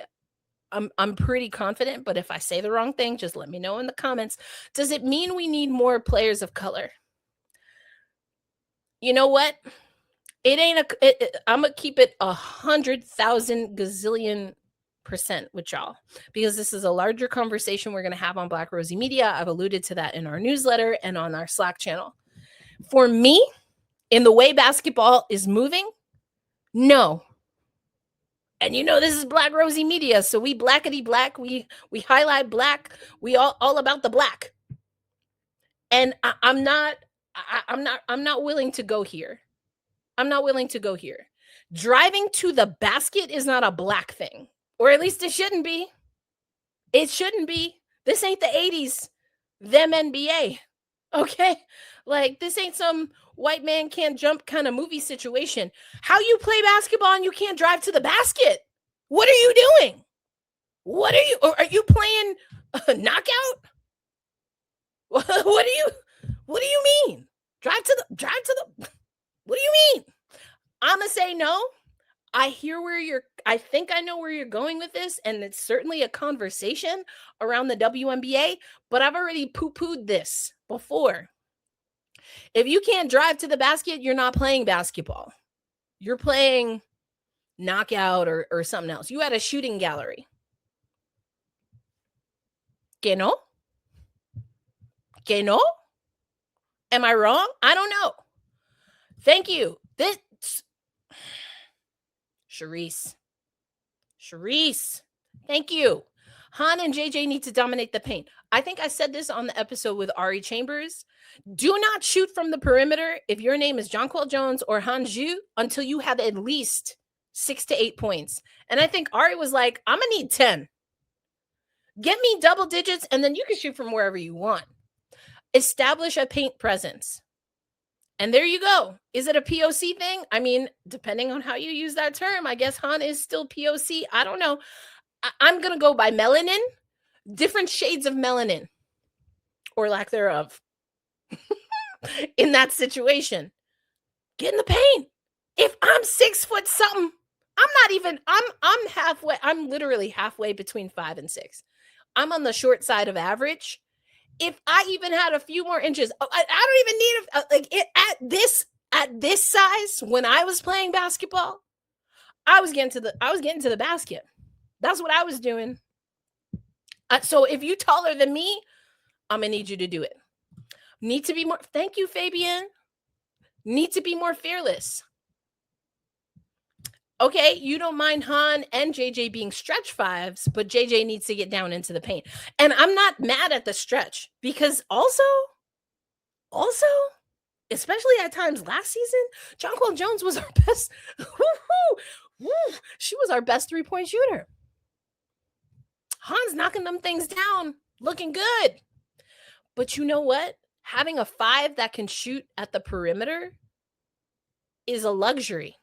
S1: I'm pretty confident, but if I say the wrong thing, just let me know in the comments. Does it mean we need more players of color? You know what? It ain't I'm gonna keep it 100,000 gazillion % with y'all, because this is a larger conversation we're gonna have on Black Rosie Media. I've alluded to that in our newsletter and on our Slack channel. For me, in the way basketball is moving, no. And this is Black Rosie Media, so we blackety black, we highlight black, we all about the black. And I'm not willing to go here. Driving to the basket is not a black thing, or at least it shouldn't be. This ain't the 80s, them NBA. Okay? Like, this ain't some white man can't jump kind of movie situation. How you play basketball and you can't drive to the basket? What are you doing? Are you playing a knockout? What do you mean? Drive to the, what do you mean? I'm going to say no. I think I know where you're going with this, and it's certainly a conversation around the WNBA, but I've already poo-pooed this before. If you can't drive to the basket, you're not playing basketball. You're playing knockout or something else. You had a shooting gallery. Que no? Am I wrong? I don't know. Thank you. This Charisse. Thank you. Han and JJ need to dominate the paint. I think I said this on the episode with Ari Chambers. Do not shoot from the perimeter if your name is Jonquel Jones or Han Zhu until you have at least 6 to 8 points. And I think Ari was like, I'm going to need 10. Get me double digits, and then you can shoot from wherever you want. Establish a paint presence. And there you go. Is it a POC thing? I mean, depending on how you use that term, I guess Han is still POC. I don't know. I'm going to go by melanin, different shades of melanin, or lack thereof, in that situation. Get in the paint. If I'm 6 foot something, I'm halfway. I'm literally halfway between 5 and 6. I'm on the short side of average. If I even had a few more inches, I don't even need at this size. When I was playing basketball, I was getting to the basket. That's what I was doing. So if you taller than me, I'm gonna need you to do it. Need to be more. Thank you, Fabian. Need to be more fearless. Okay, you don't mind Han and JJ being stretch 5s, but JJ needs to get down into the paint. And I'm not mad at the stretch, because also, especially at times last season, Jonquel Jones was our best. She was our best 3-point shooter. Han's knocking them things down, looking good. But you know what? Having a 5 that can shoot at the perimeter is a luxury.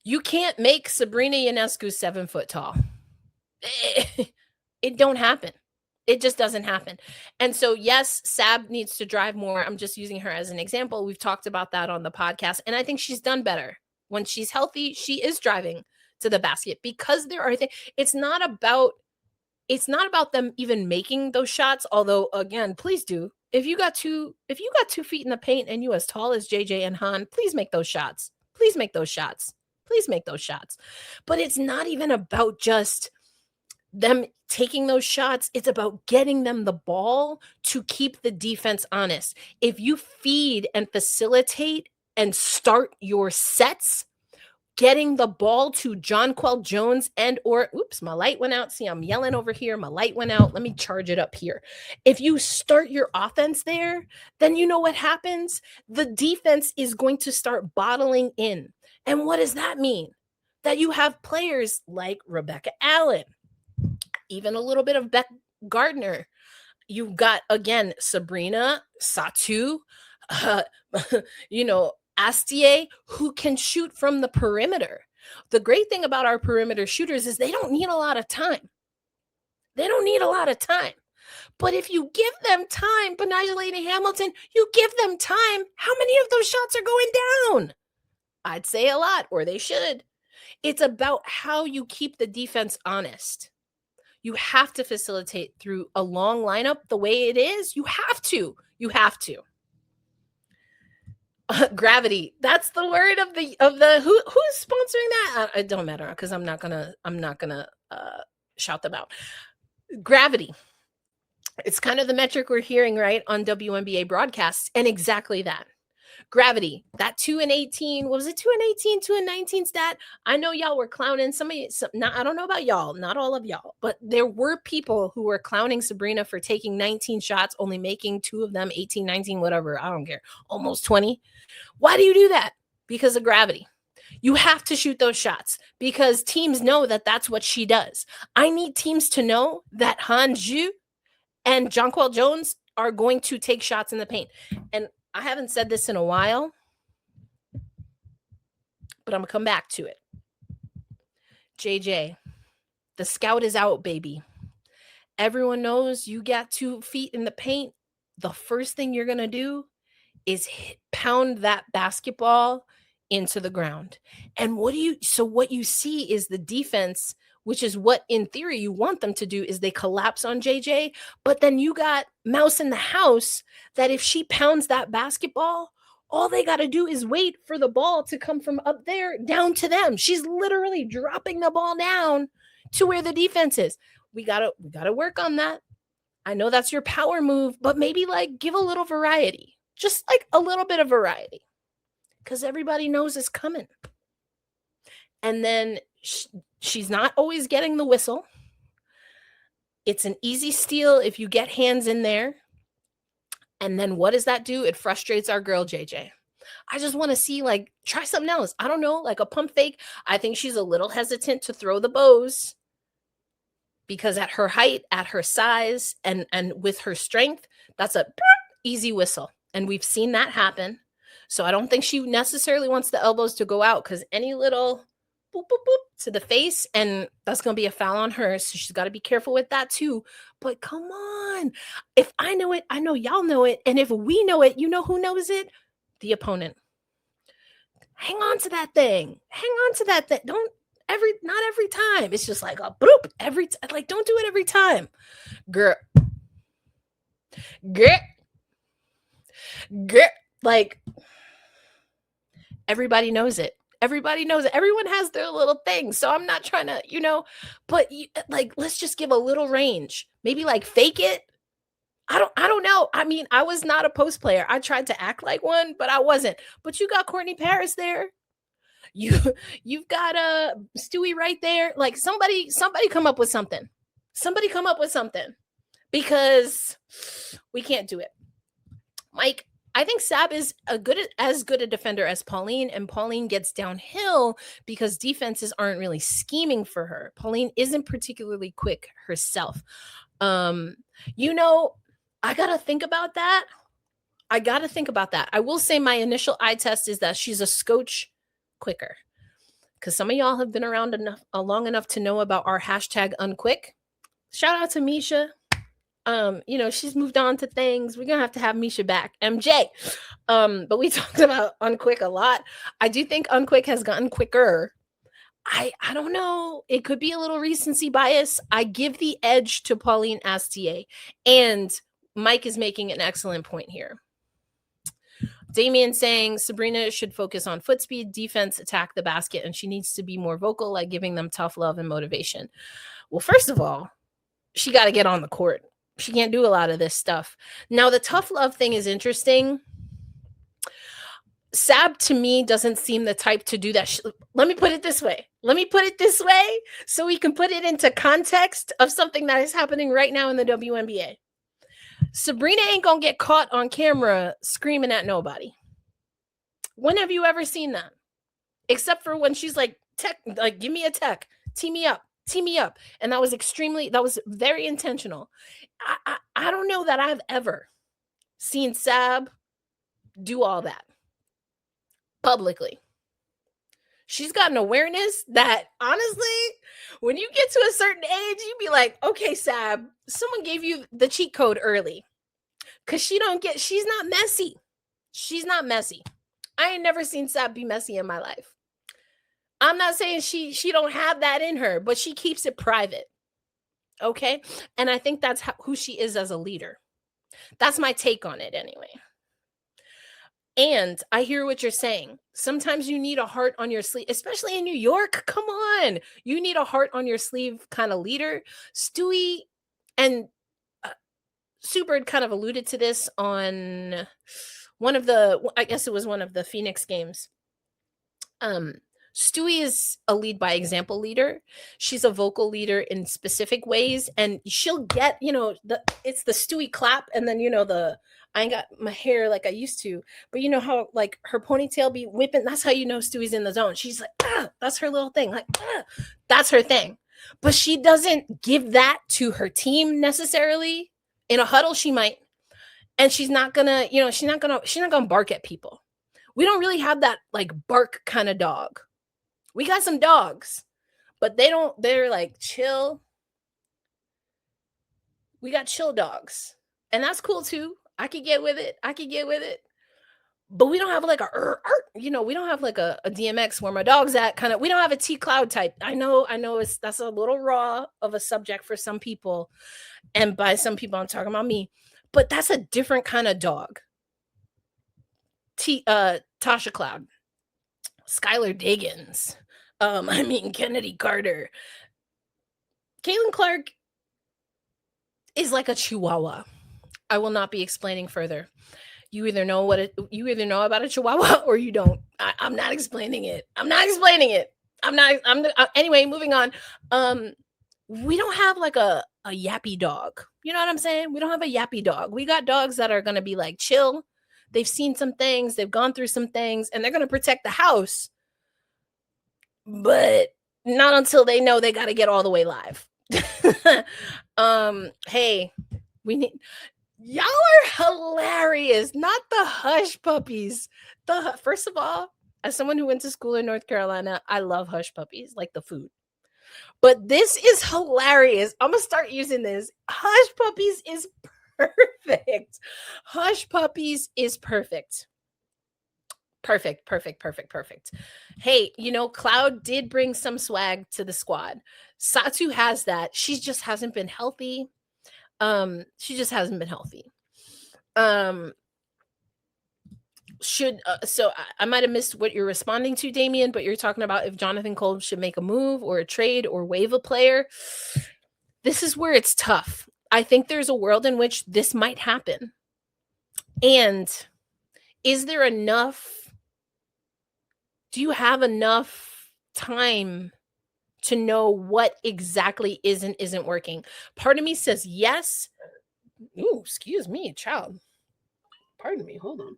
S1: You can't make Sabrina Ionescu 7 foot tall. It don't happen. It just doesn't happen. And so, yes, Sab needs to drive more. I'm just using her as an example. We've talked about that on the podcast. And I think she's done better. When she's healthy, she is driving to the basket, because there are things. It's not about them even making those shots. Although, again, please do. If you got 2 feet in the paint and you as tall as JJ and Han, please make those shots. Please make those shots. Please make those shots. But it's not even about just them taking those shots. It's about getting them the ball to keep the defense honest. If you feed and facilitate and start your sets, getting the ball to Jonquel Jones oops, my light went out. See, I'm yelling over here. My light went out. Let me charge it up here. If you start your offense there, then you know what happens? The defense is going to start bottling in. And what does that mean? That you have players like Rebecca Allen, even a little bit of Beck Gardner. You've got, again, Sabrina, Satu, Astier, who can shoot from the perimeter. The great thing about our perimeter shooters is they don't need a lot of time. But if you give them time, Betnijah Laney-Hamilton, you give them time, how many of those shots are going down? I'd say a lot, or they should. It's about how you keep the defense honest. You have to facilitate through a long lineup the way it is. You have to. Gravity. That's the word of the who's sponsoring that? It don't matter, because I'm not gonna shout them out. Gravity. It's kind of the metric we're hearing right on WNBA broadcasts, and exactly that. Gravity, that 2 and 18, what was it? 2 and 18, 2 and 19 stat. I know y'all were clowning I don't know about y'all, not all of y'all, but there were people who were clowning Sabrina for taking 19 shots, only making 2 of them, 18, 19, whatever. I don't care. Almost 20. Why do you do that? Because of gravity. You have to shoot those shots because teams know that that's what she does. I need teams to know that Han Ju and Jonquel Jones are going to take shots in the paint. And I haven't said this in a while, but I'm going to come back to it. JJ, the scout is out, baby. Everyone knows you got 2 feet in the paint. The first thing you're going to do is pound that basketball into the ground. And what you see is the defense, which is what in theory you want them to do, is they collapse on JJ. But then you got Mouse in the house that if she pounds that basketball, all they got to do is wait for the ball to come from up there down to them. She's literally dropping the ball down to where the defense is. We gotta work on that. I know that's your power move, but maybe give a little variety, just a little bit of variety, because everybody knows it's coming. And then she's not always getting the whistle. It's an easy steal if you get hands in there. And then what does that do? It frustrates our girl, JJ. I just want to see, like, try something else. I don't know, like a pump fake. I think she's a little hesitant to throw the bows because at her height, at her size, and with her strength, that's a easy whistle. And we've seen that happen. So I don't think she necessarily wants the elbows to go out, because any little boop, boop, boop to the face, and that's going to be a foul on her. So she's got to be careful with that too. But come on. If I know it, I know y'all know it. And if we know it, you know who knows it? The opponent. Hang on to that thing. Hang on to that thing. Not every time. It's just like a boop like, don't do it every time. Girl. Like, everybody knows it. Everybody knows it. Everyone has their little thing. So I'm not trying to, but like, let's just give a little range. Maybe like fake it. I don't know. I mean, I was not a post player. I tried to act like one, but I wasn't. But you got Courtney Paris there. You've got Stewie right there. Like, somebody come up with something. Somebody come up with something, because we can't do it. Mike, I think Sab is as good a defender as Pauline, and Pauline gets downhill because defenses aren't really scheming for her. Pauline isn't particularly quick herself. I got to think about that. I will say my initial eye test is that she's a scotch quicker, because some of y'all have been around long enough to know about our hashtag unquick. Shout out to Misha. She's moved on to things. We're going to have Misha back. MJ. But we talked about unquick a lot. I do think unquick has gotten quicker. I don't know. It could be a little recency bias. I give the edge to Pauline Astier. And Mike is making an excellent point here. Damien saying Sabrina should focus on foot speed, defense, attack the basket, and she needs to be more vocal, like giving them tough love and motivation. Well, first of all, she got to get on the court. She can't do a lot of this stuff. Now, the tough love thing is interesting. Sab, to me, doesn't seem the type to do that. Let me put it this way. So we can put it into context of something that is happening right now in the WNBA. Sabrina ain't gonna get caught on camera screaming at nobody. When have you ever seen that? Except for when she's like, give me a tech, tee me up. And that was very intentional. I don't know that I've ever seen Sab do all that publicly. She's got an awareness that, honestly, when you get to a certain age, you'd be like, okay, Sab, someone gave you the cheat code early. Because she's not messy. She's not messy. I ain't never seen Sab be messy in my life. I'm not saying she don't have that in her, but she keeps it private. Okay? And I think that's who she is as a leader. That's my take on it anyway. And I hear what you're saying. Sometimes you need a heart on your sleeve, especially in New York. Come on. You need a heart on your sleeve kind of leader. Stewie and Super kind of alluded to this on one of the Phoenix games. Stewie is a lead by example leader. She's a vocal leader in specific ways, and she'll get, it's the Stewie clap, and then I ain't got my hair like I used to, but you know how like her ponytail be whipping. That's how Stewie's in the zone. She's like, that's her little thing. Like, that's her thing. But she doesn't give that to her team necessarily. In a huddle, she might, and she's not gonna bark at people. We don't really have that like bark kind of dog. We got some dogs, but they're like chill. We got chill dogs, and that's cool too. I could get with it. But we don't have like we don't have like a DMX where my dog's at kind of. We don't have a T Cloud type. I know that's a little raw of a subject for some people. And by some people, I'm talking about me. But that's a different kind of dog. Tasha Cloud. Skylar Diggins. Kennedy Carter. Caitlin Clark is like a chihuahua. I will not be explaining further. You either know about a chihuahua or you don't. I'm not explaining it. Anyway, moving on. We don't have like a yappy dog. You know what I'm saying? We don't have a yappy dog. We got dogs that are going to be like chill. They've seen some things, they've gone through some things, and they're going to protect the house. But not until they know they got to get all the way live. Hey, we need y'all are hilarious. Not the hush puppies. First of all, as someone who went to school in North Carolina, I love hush puppies, like the food. But this is hilarious. I'm gonna start using this. Hush puppies is perfect. Hush puppies is perfect. Perfect. Hey, Cloud did bring some swag to the squad. Satu has that. She just hasn't been healthy. I might have missed what you're responding to, Damien, but you're talking about if Jonathan Kolb should make a move or a trade or waive a player. This is where it's tough. I think there's a world in which this might happen. And is there enough? Do you have enough time to know what exactly isn't working? Part of me says yes. Ooh, excuse me, child. Pardon me. Hold on.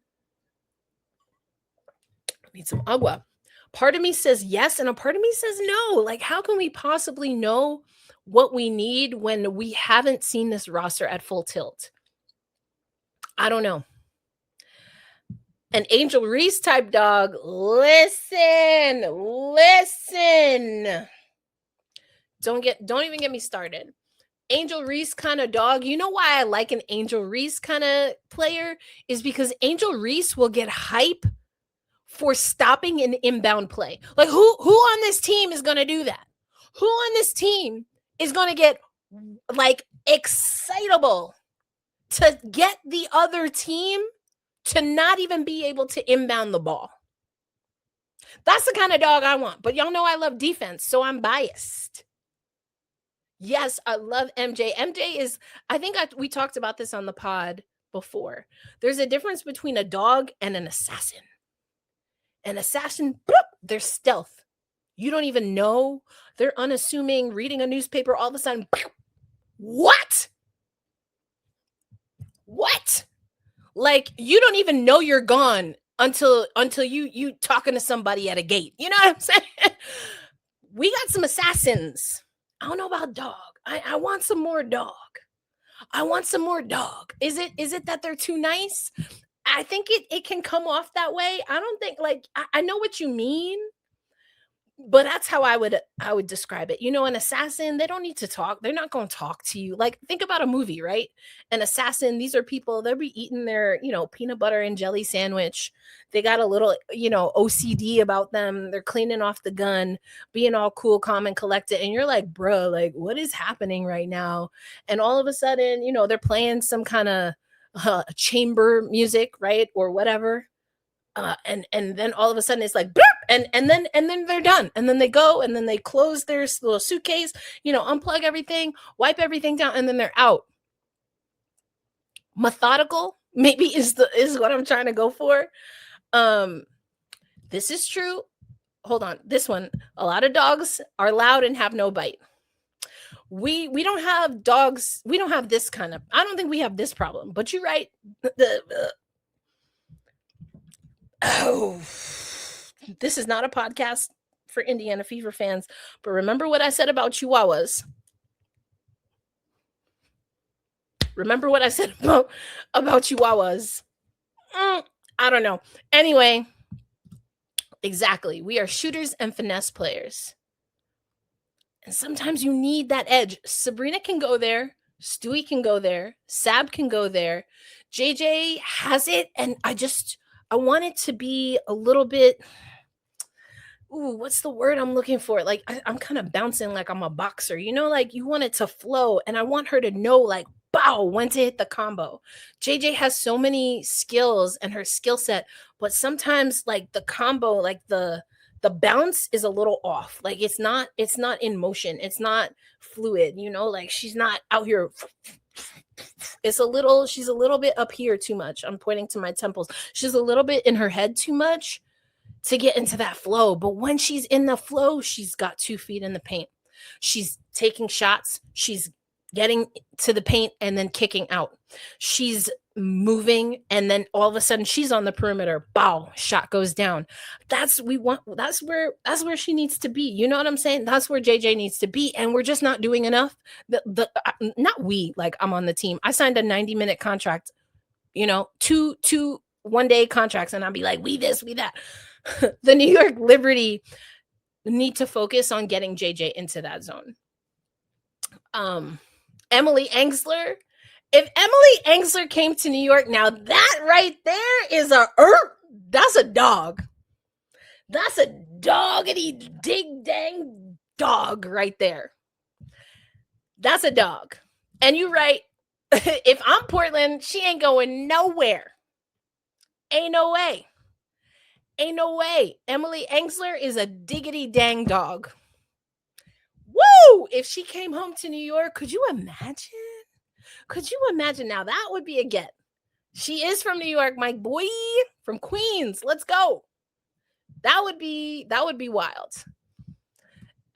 S1: I need some agua. Part of me says yes, and a part of me says no. Like, how can we possibly know what we need when we haven't seen this roster at full tilt? I don't know. An Angel Reese type dog. Listen. Don't even get me started. Angel Reese kind of dog. You know why I like an Angel Reese kind of player is because Angel Reese will get hype for stopping an inbound play. Like who on this team is going to do that? Who on this team is going to get like excitable to get the other team to not even be able to inbound the ball? That's the kind of dog I want. But y'all know I love defense, so I'm biased. Yes, I love MJ. MJ is, we talked about this on the pod before. There's a difference between a dog and an assassin. An assassin, they're stealth. You don't even know. They're unassuming, reading a newspaper, all of a sudden, what? Like, you don't even know you're gone until you talking to somebody at a gate. You know what I'm saying? We got some assassins. I don't know about dog. I want some more dog. Is it that they're too nice? I think it can come off that way. I don't think I know what you mean, but that's how I would describe it. An assassin, they don't need to talk. They're not going to talk to you. Like, think about a movie, right? An assassin, these are people, they'll be eating their, peanut butter and jelly sandwich. They got a little, OCD about them. They're cleaning off the gun, being all cool, calm, and collected. And you're like, bro, like, what is happening right now? And all of a sudden, they're playing some kind of chamber music, right? Or whatever. And then all of a sudden it's like, and then they're done. And then they go and then they close their little suitcase, unplug everything, wipe everything down, and then they're out. Methodical, maybe is what I'm trying to go for. This is true. Hold on. This one, a lot of dogs are loud and have no bite. We don't have dogs. We don't have this kind of, I don't think we have this problem, but you're right. Oh, this is not a podcast for Indiana Fever fans, but remember what I said about Chihuahuas. Remember what I said about Chihuahuas. I don't know. Anyway, exactly. We are shooters and finesse players. And sometimes you need that edge. Sabrina can go there. Stewie can go there. Sab can go there. JJ has it. And I want it to be a little bit, what's the word I'm looking for? Like, I'm kind of bouncing like I'm a boxer, like you want it to flow. And I want her to know, like, bow, when to hit the combo. JJ has so many skills and her skill set, but sometimes like the combo, like the bounce is a little off. Like it's not in motion. It's not fluid, like she's not out here. She's a little bit up here too much. I'm pointing to my temples. She's a little bit in her head too much to get into that flow. But when she's in the flow, she's got 2 feet in the paint. She's taking shots. She's getting to the paint and then kicking out. She's moving, and then all of a sudden she's on the perimeter. Bow, shot goes down. That's where she needs to be. You know what I'm saying? That's where JJ needs to be, and we're just not doing enough. Not we, like I'm on the team. I signed a 90-minute contract, two 1-day contracts, and I'll be like, we this, we that. The New York Liberty need to focus on getting JJ into that zone. Emily Engsler. If Emily Engsler came to New York, now that right there is that's a dog. That's a doggity dig dang dog right there. That's a dog. And you're right. If I'm Portland, she ain't going nowhere. Ain't no way. Ain't no way. Emily Engsler is a diggity dang dog. Woo! If she came home to New York, could you imagine? Could you imagine? Now that would be a get. She is from New York, my boy, from Queens. Let's go. That would be wild.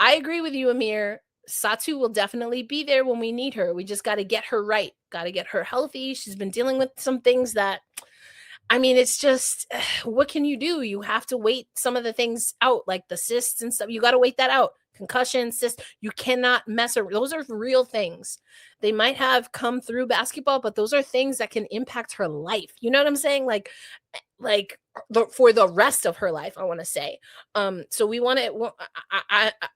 S1: I agree with you, Amir. Satu will definitely be there when we need her. We just got to get her right. Got to get her healthy. She's been dealing with some things that, I mean, it's just, what can you do? You have to wait some of the things out, like the cysts and stuff. You got to wait that out. Concussion, cysts. You cannot mess around. Those are real things. They might have come through basketball, but those are things that can impact her life. You know what I'm saying? Like for the rest of her life, I want to say. So we want to,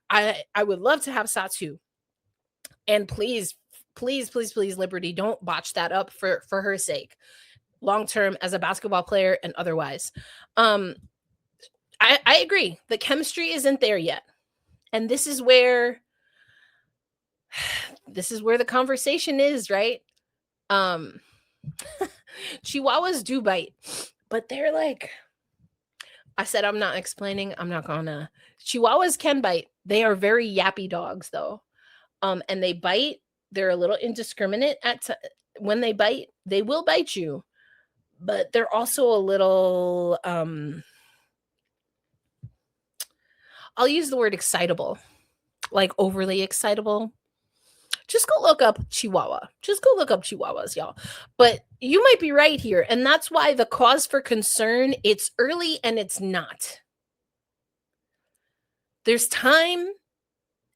S1: I would love to have Satu. And please, Liberty, don't botch that up for her sake. Long-term as a basketball player and otherwise. I agree. The chemistry isn't there yet. And this is where the conversation is, right? Chihuahuas do bite, but they're like, I said, I'm not explaining. I'm not gonna. Chihuahuas can bite. They are very yappy dogs though. And they bite. They're a little indiscriminate when they bite. They will bite you, but they're also a little, I'll use the word excitable, like overly excitable. Just go look up Chihuahua. Just go look up Chihuahuas, y'all. But you might be right here. And that's why the cause for concern, it's early and it's not. There's time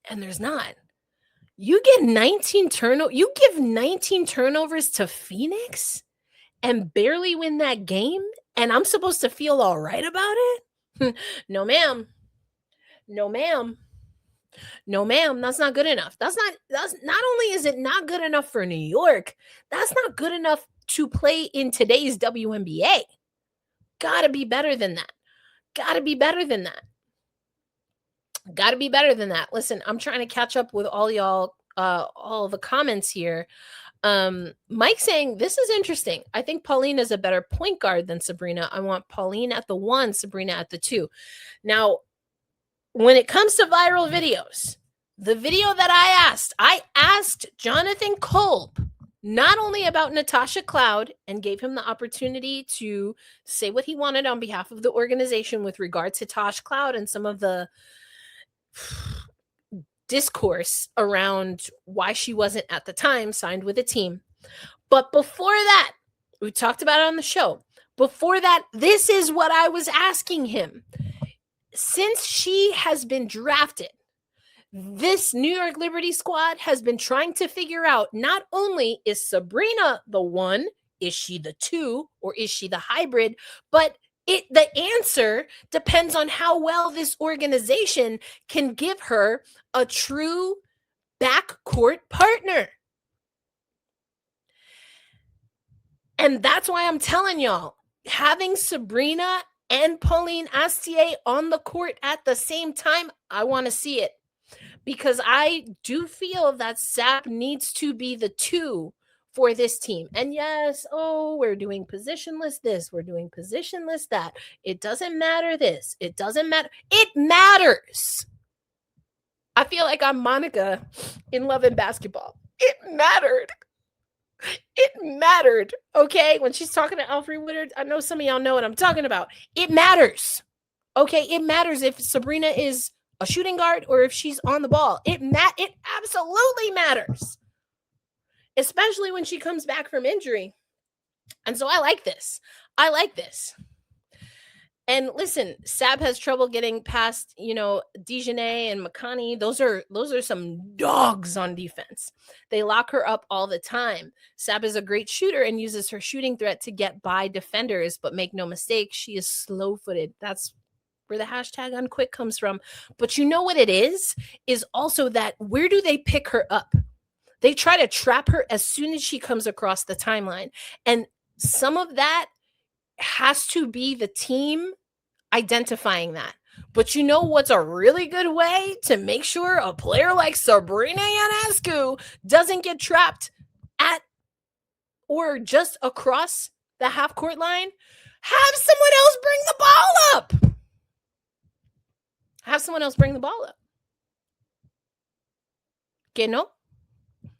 S1: and there's not. You give 19 turnovers to Phoenix and barely win that game, and I'm supposed to feel all right about it? No, ma'am. No, ma'am. No, ma'am. That's not good enough. That's not only is it not good enough for New York, that's not good enough to play in today's WNBA. Gotta be better than that. Gotta be better than that. Gotta be better than that. Listen, I'm trying to catch up with all y'all, all the comments here. Mike saying, this is interesting. I think Pauline is a better point guard than Sabrina. I want Pauline at the 1, Sabrina at the 2. Now, when it comes to viral videos, the video that I asked Jonathan Kolb not only about Natasha Cloud and gave him the opportunity to say what he wanted on behalf of the organization with regard to Tosh Cloud and some of the discourse around why she wasn't at the time signed with a team. But before that, we talked about it on the show. Before that, this is what I was asking him. Since she has been drafted, this New York Liberty squad has been trying to figure out, not only is Sabrina the 1, is she the 2, or is she the hybrid, but the answer depends on how well this organization can give her a true backcourt partner. And that's why I'm telling y'all, having Sabrina and Pauline Astier on the court at the same time, I want to see it. Because I do feel that Sap needs to be the 2 for this team. And yes, we're doing positionless this, we're doing positionless that. It doesn't matter this. It doesn't matter. It matters. I feel like I'm Monica in Love and Basketball. It mattered. It mattered. Okay. When she's talking to Alfred Woodard, I know some of y'all know what I'm talking about. It matters. Okay. It matters if Sabrina is a shooting guard or if she's on the ball. It absolutely matters. especially when she comes back from injury. And so I like this. And listen, Sab has trouble getting past, Dejanay and Makani. Those are some dogs on defense. They lock her up all the time. Sab is a great shooter and uses her shooting threat to get by defenders, but make no mistake, she is slow-footed. That's where the hashtag unquick comes from. But you know what it is also that where do they pick her up? They try to trap her as soon as she comes across the timeline. And some of that has to be the team identifying that. But you know what's a really good way to make sure a player like Sabrina Ionescu doesn't get trapped at or just across the half-court line? Have someone else bring the ball up. Que no?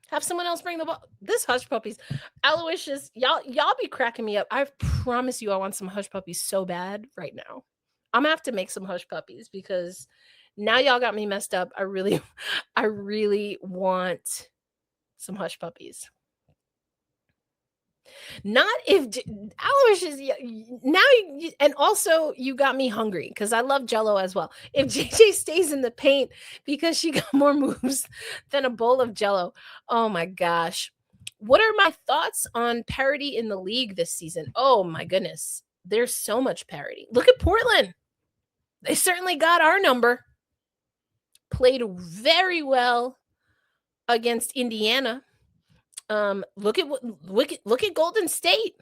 S1: Have someone else bring the ball. This Hush Puppies. Aloysius, y'all be cracking me up. I promise you I want some Hush Puppies so bad right now. I'm gonna have to make some Hush Puppies because now y'all got me messed up. I really want some Hush Puppies. Not if Aloysius now, and also you got me hungry because I love Jello as well. If JJ stays in the paint because she got more moves than a bowl of Jello, oh my gosh! What are my thoughts on parity in the league this season? Oh my goodness, there's so much parity. Look at Portland; they certainly got our number. Played very well against Indiana. Look at Golden State.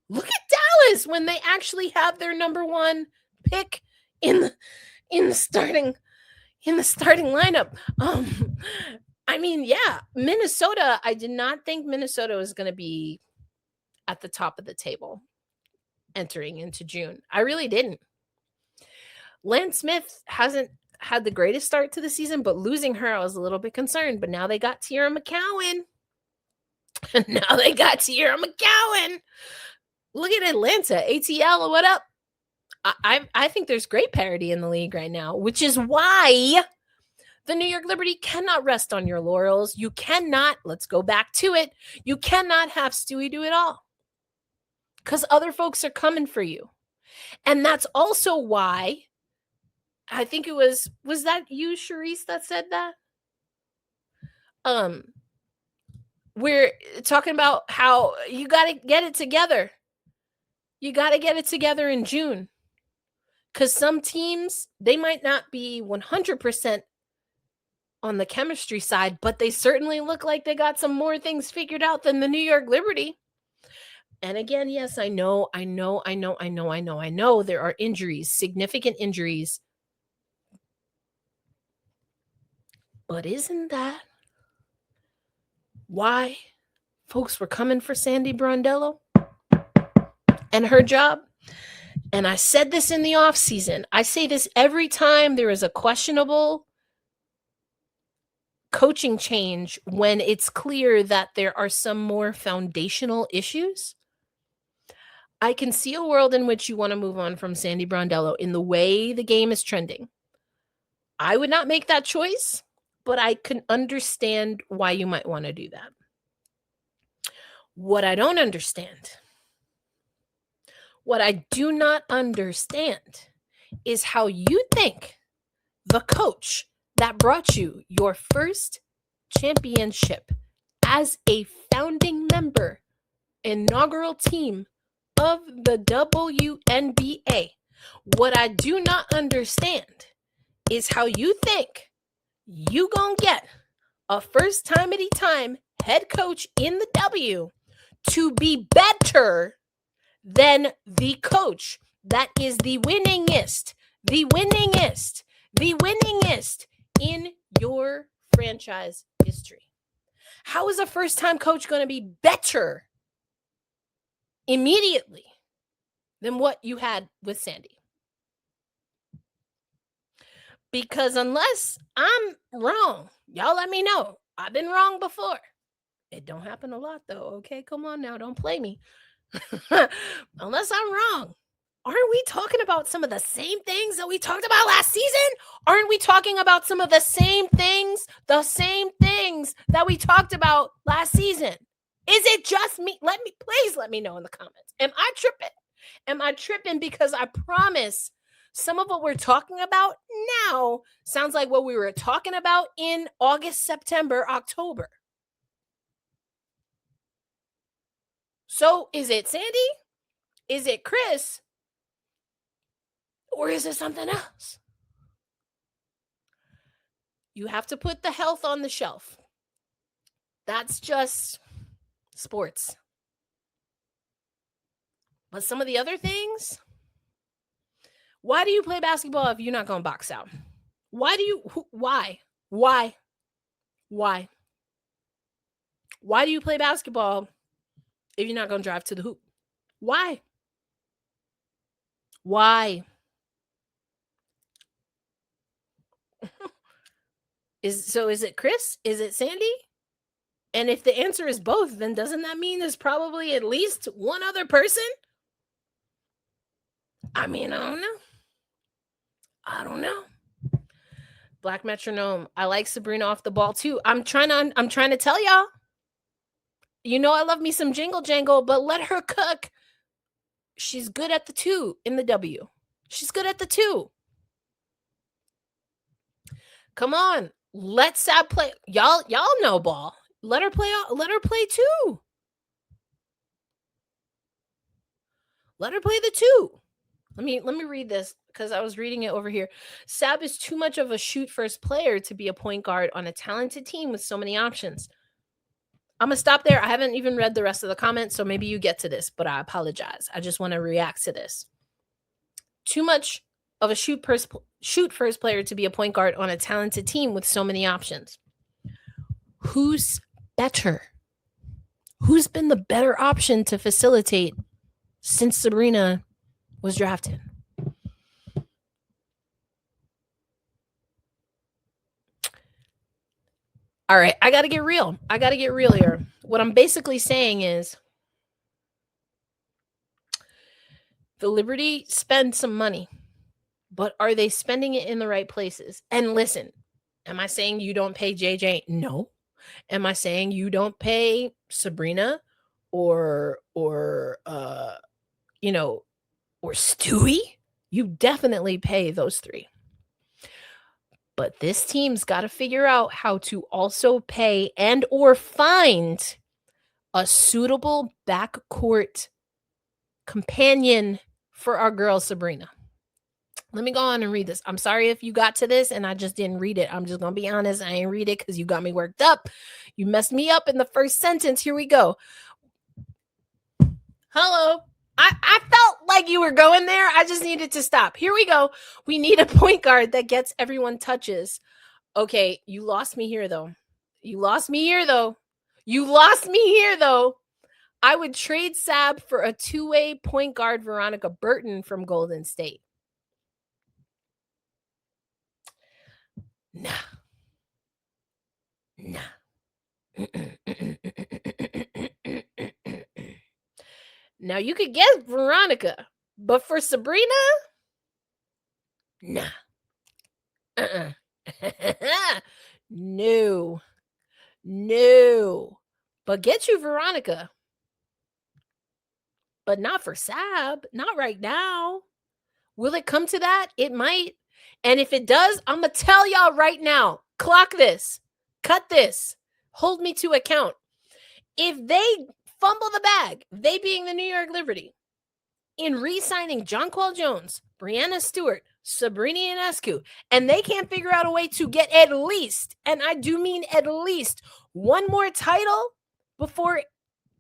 S1: Look at Dallas when they actually have their number one pick in the starting lineup. I mean, yeah, Minnesota. I did not think Minnesota was going to be at the top of the table entering into June. I really didn't. Lance Smith hasn't had the greatest start to the season, but losing her, I was a little bit concerned. But now they got Tierra McCowan. Look at Atlanta. ATL, what up? I think there's great parity in the league right now, which is why the New York Liberty cannot rest on your laurels. You cannot, let's go back to it, you cannot have Stewie do it all because other folks are coming for you. And that's also why I think it was that you, Charisse, that said that? We're talking about how you got to get it together. You got to get it together in June. Because some teams, they might not be 100% on the chemistry side, but they certainly look like they got some more things figured out than the New York Liberty. And again, yes, I know. There are injuries, significant injuries. But isn't that why folks were coming for Sandy Brondello and her job? And I said this in the offseason. I say this every time there is a questionable coaching change when it's clear that there are some more foundational issues. I can see a world in which you want to move on from Sandy Brondello in the way the game is trending. I would not make that choice, but I can understand why you might want to do that. What I don't understand, what I do not understand is how you think the coach that brought you your first championship as a founding member, inaugural team of the WNBA, what I do not understand is how you think you gonna get a first time head coach in the W to be better than the coach that is the winningest in your franchise history. How is a first-time coach going to be better immediately than what you had with Sandy? Because unless I'm wrong, y'all let me know. I've been wrong before. It don't happen a lot, though. Okay, come on now. Don't play me. Unless I'm wrong. Aren't we talking about some of the same things that we talked about last season? Aren't we talking about some of the same things that we talked about last season? Is it just me? Please let me know in the comments. Am I tripping? Am I tripping? Because I promise some of what we're talking about now sounds like what we were talking about in August, September, October. So is it Sandy? Is it Chris? Or is it something else? You have to put the health on the shelf. That's just sports. But some of the other things, why do you play basketball if you're not going to box out? Why? Why do you play basketball if you're not going to drive to the hoop? Why? Is it Chris? Is it Sandy? And if the answer is both, then doesn't that mean there's probably at least one other person? I mean, I don't know. Black Metronome. I like Sabrina off the ball too. I'm trying to tell y'all. You know I love me some jingle jangle, but let her cook. She's good at the two in the W. She's good at the two. Come on. Let Sab play. Y'all know ball. Let her play too. Let her play the two. Let me read this because I was reading it over here. Sab is too much of a shoot first player to be a point guard on a talented team with so many options. I'm going to stop there. I haven't even read the rest of the comments, so maybe you get to this, but I apologize. I just want to react to this. Too much of a shoot first player to be a point guard on a talented team with so many options. Who's better? Who's been the better option to facilitate since Sabrina was drafted? All right, I got to get real. Here. What I'm basically saying is the Liberty spend some money, but are they spending it in the right places? And listen, am I saying you don't pay JJ? No. Am I saying you don't pay Sabrina or Stewie? You definitely pay those three. But this team's got to figure out how to also pay and or find a suitable backcourt companion for our girl Sabrina. Let me go on and read this. I'm sorry if you got to this and I just didn't read it. I'm just going to be honest. I ain't read it because you got me worked up. You messed me up in the first sentence. Here we go. Hello. I felt like you were going there. I just needed to stop. Here we go. We need a point guard that gets everyone touches. Okay, you lost me here, though. I would trade Sab for a two-way point guard Veronica Burton from Golden State. Nah. Now, you could get Veronica, but for Sabrina, nah. No. But get you Veronica. But not for Sab. Not right now. Will it come to that? It might. And if it does, I'm going to tell y'all right now. Clock this. Cut this. Hold me to account. If they fumble the bag, they being the New York Liberty, in re-signing Jonquel Jones, Breanna Stewart, Sabrina Ionescu, and they can't figure out a way to get at least, and I do mean at least, one more title before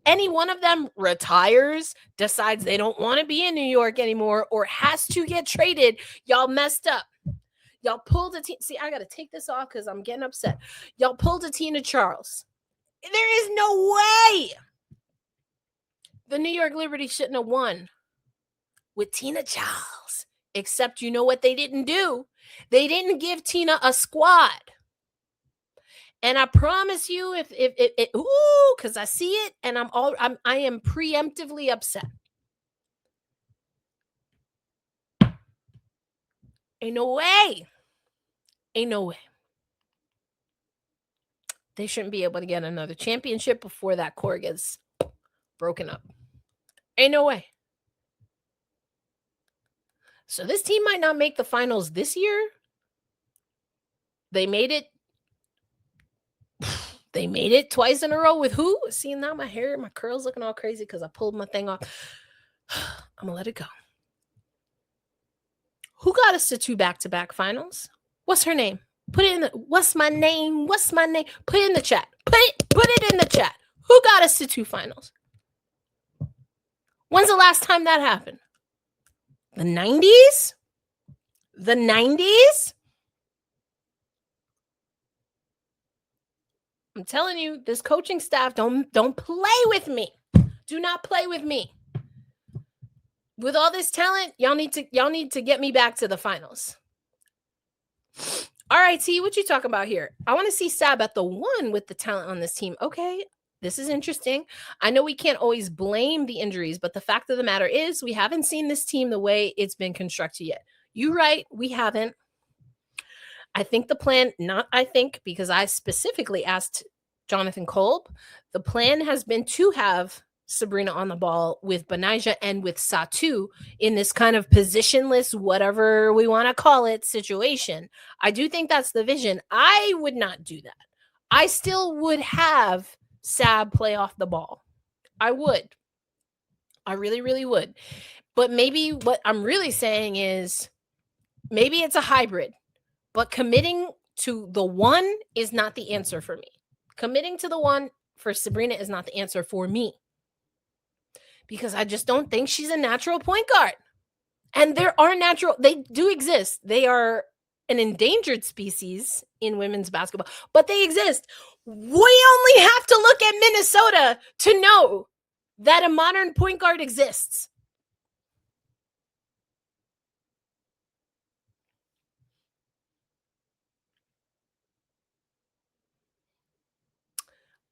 S1: any one of them retires, decides they don't want to be in New York anymore, or has to get traded, y'all messed up. Y'all pulled a see, I got to take this off because I'm getting upset. Y'all pulled a Tina Charles. There is no way the New York Liberty shouldn't have won with Tina Charles. Except, you know what they didn't do? They didn't give Tina a squad. And I promise you, if because I see it, and I am preemptively upset. Ain't no way. They they shouldn't be able to get another championship before that core gets broken up. Ain't no way. So this team might not make the finals this year. They made it. They made it twice in a row with who? See, now my hair, my curls looking all crazy because I pulled my thing off. I'm going to let it go. Who got us to 2 back-to-back finals? What's her name? Put it in the, what's my name? What's my name? Put it in the chat. Put it in the chat. Who got us to 2 finals? When's the last time that happened? The 90s? The 90s? I'm telling you, this coaching staff, don't play with me. Do not play with me. With all this talent, y'all need to get me back to the finals. All right, T, what you talking about here? I want to see Sab at the 1 with the talent on this team. Okay, this is interesting. I know we can't always blame the injuries, but the fact of the matter is we haven't seen this team the way it's been constructed yet. You're right, we haven't. I think the plan, because I specifically asked Jonathan Kolb, the plan has been to have Sabrina on the ball with Betnijah and with Satu in this kind of positionless, whatever we want to call it, situation. I do think that's the vision. I would not do that. I still would have Sab play off the ball. I would. I really, really would. But maybe what I'm really saying is maybe it's a hybrid. But committing to the 1 is not the answer for me. Committing to the 1 for Sabrina is not the answer for me. Because I just don't think she's a natural point guard. And there are they do exist. They are an endangered species in women's basketball, but they exist. We only have to look at Minnesota to know that a modern point guard exists.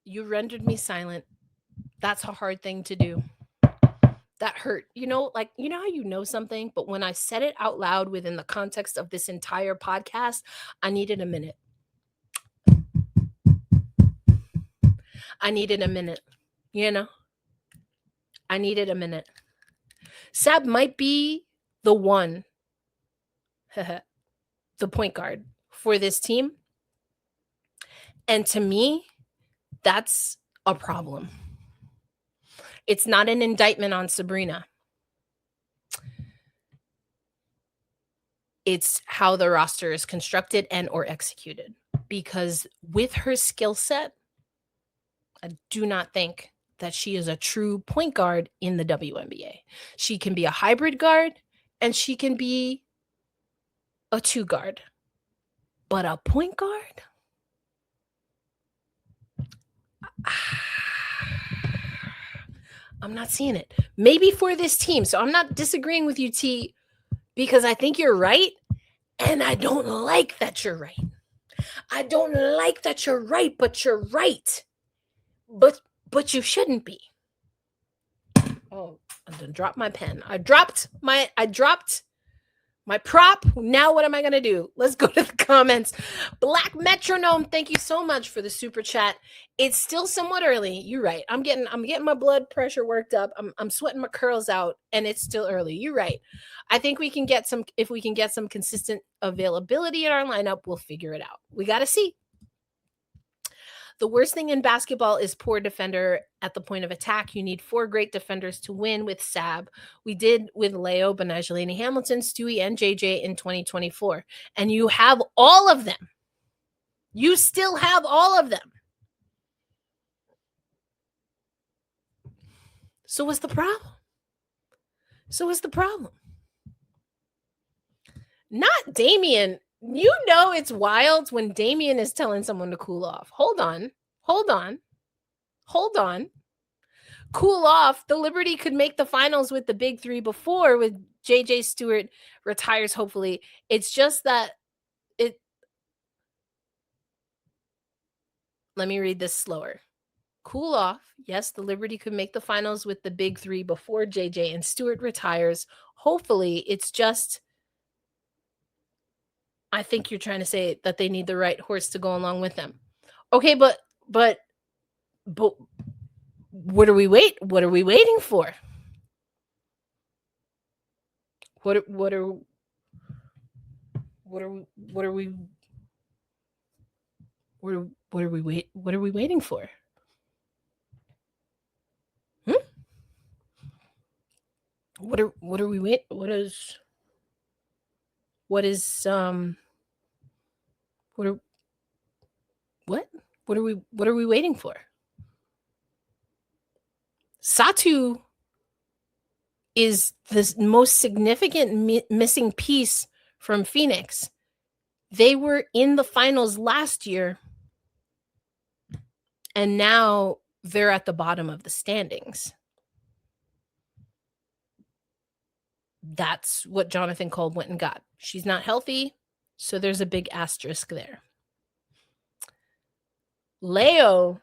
S1: You rendered me silent. That's a hard thing to do. That hurt. You know how you know something, but when I said it out loud within the context of this entire podcast, I needed a minute. I needed a minute. Sab might be the 1, the point guard for this team. And to me, that's a problem. It's not an indictment on Sabrina. It's how the roster is constructed and or executed. Because with her skill set, I do not think that she is a true point guard in the WNBA. She can be a hybrid guard and she can be a 2 guard. But a point guard? I'm not seeing it. Maybe for this team. So I'm not disagreeing with you, T, because I think you're right. And I don't like that you're right. I don't like that you're right, but you're right. But you shouldn't be. Oh, I done dropped my pen. I dropped my prop. Now what am I going to do? Let's go to the comments. Black Metronome, thank you so much for the super chat. It's still somewhat early. You're right. I'm getting my blood pressure worked up. I'm sweating my curls out and it's still early. You're right. I think if we can get some consistent availability in our lineup, we'll figure it out. We got to see. The worst thing in basketball is poor defender at the point of attack. You need 4 great defenders to win with Sab. We did with Leo, Betnijah Laney-Hamilton, Stewie, and JJ in 2024. And you have all of them. You still have all of them. So what's the problem? Not Damian. You know it's wild when Damian is telling someone to cool off. Hold on. Cool off. The Liberty could make the finals with the big 3 before with JJ Stewart retires, hopefully. It's just that let me read this slower. Cool off. Yes, the Liberty could make the finals with the big 3 before JJ and Stewart retires. Hopefully, it's just I think you're trying to say that they need the right horse to go along with them. Okay, but But what are we waiting for? What are we waiting for? What are we wait? What are we waiting for? Satu is the most significant missing piece from Phoenix. They were in the finals last year, and now they're at the bottom of the standings. That's what Jonathan Kolb went and got. She's not healthy, so there's a big asterisk there. Leo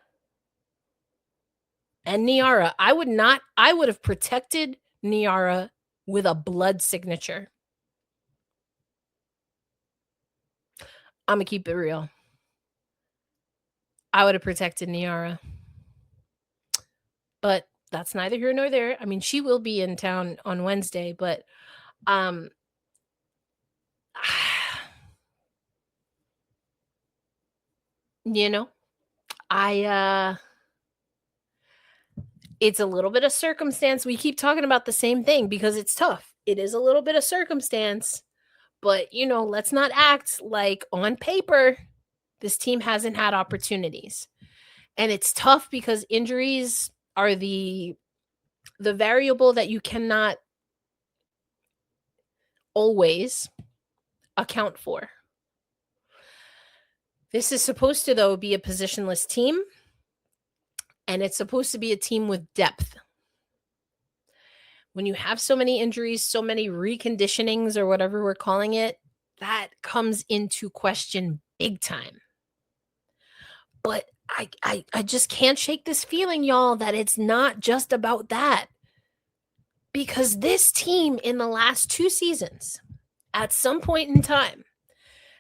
S1: and Niara, I would have protected Niara with a blood signature. I'm going to keep it real. I would have protected Niara. But that's neither here nor there. I mean, she will be in town on Wednesday, but you know, it's a little bit of circumstance. We keep talking about the same thing because it's tough. It is a little bit of circumstance, but you know, let's not act like on paper this team hasn't had opportunities. And it's tough because injuries are the variable that you cannot always account for. This is supposed to, though, be a positionless team, and it's supposed to be a team with depth. When you have so many injuries, so many reconditionings or whatever we're calling it, that comes into question big time. But I just can't shake this feeling, y'all, that it's not just about that. Because this team in the last 2 seasons, at some point in time,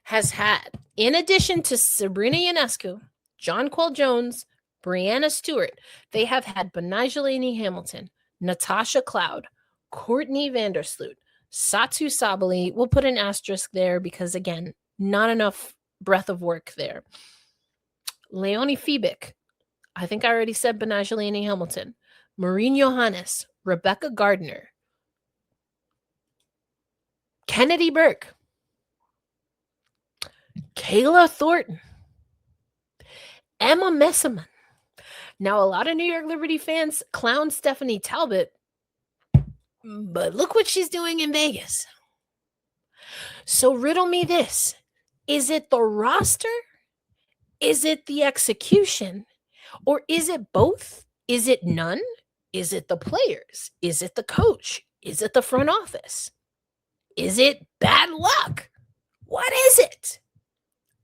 S1: has had, in addition to Sabrina Ionescu, Jonquel Jones, Breanna Stewart, they have had Betnijah Laney-Hamilton, Natasha Cloud, Courtney Vandersloot, Satu Sabally. We'll put an asterisk there because, again, not enough breadth of work there. Leonie Fiebig. I think I already said Betnijah Laney-Hamilton. Maureen Johannes. Rebecca Gardner. Kennedy Burke. Kayla Thornton. Emma Messiman. Now, a lot of New York Liberty fans clown Stephanie Talbot, but look what she's doing in Vegas. So riddle me this. Is it the roster? Is it the execution? Or is it both? Is it none? Is it the players? Is it the coach? Is it the front office? Is it bad luck? What is it?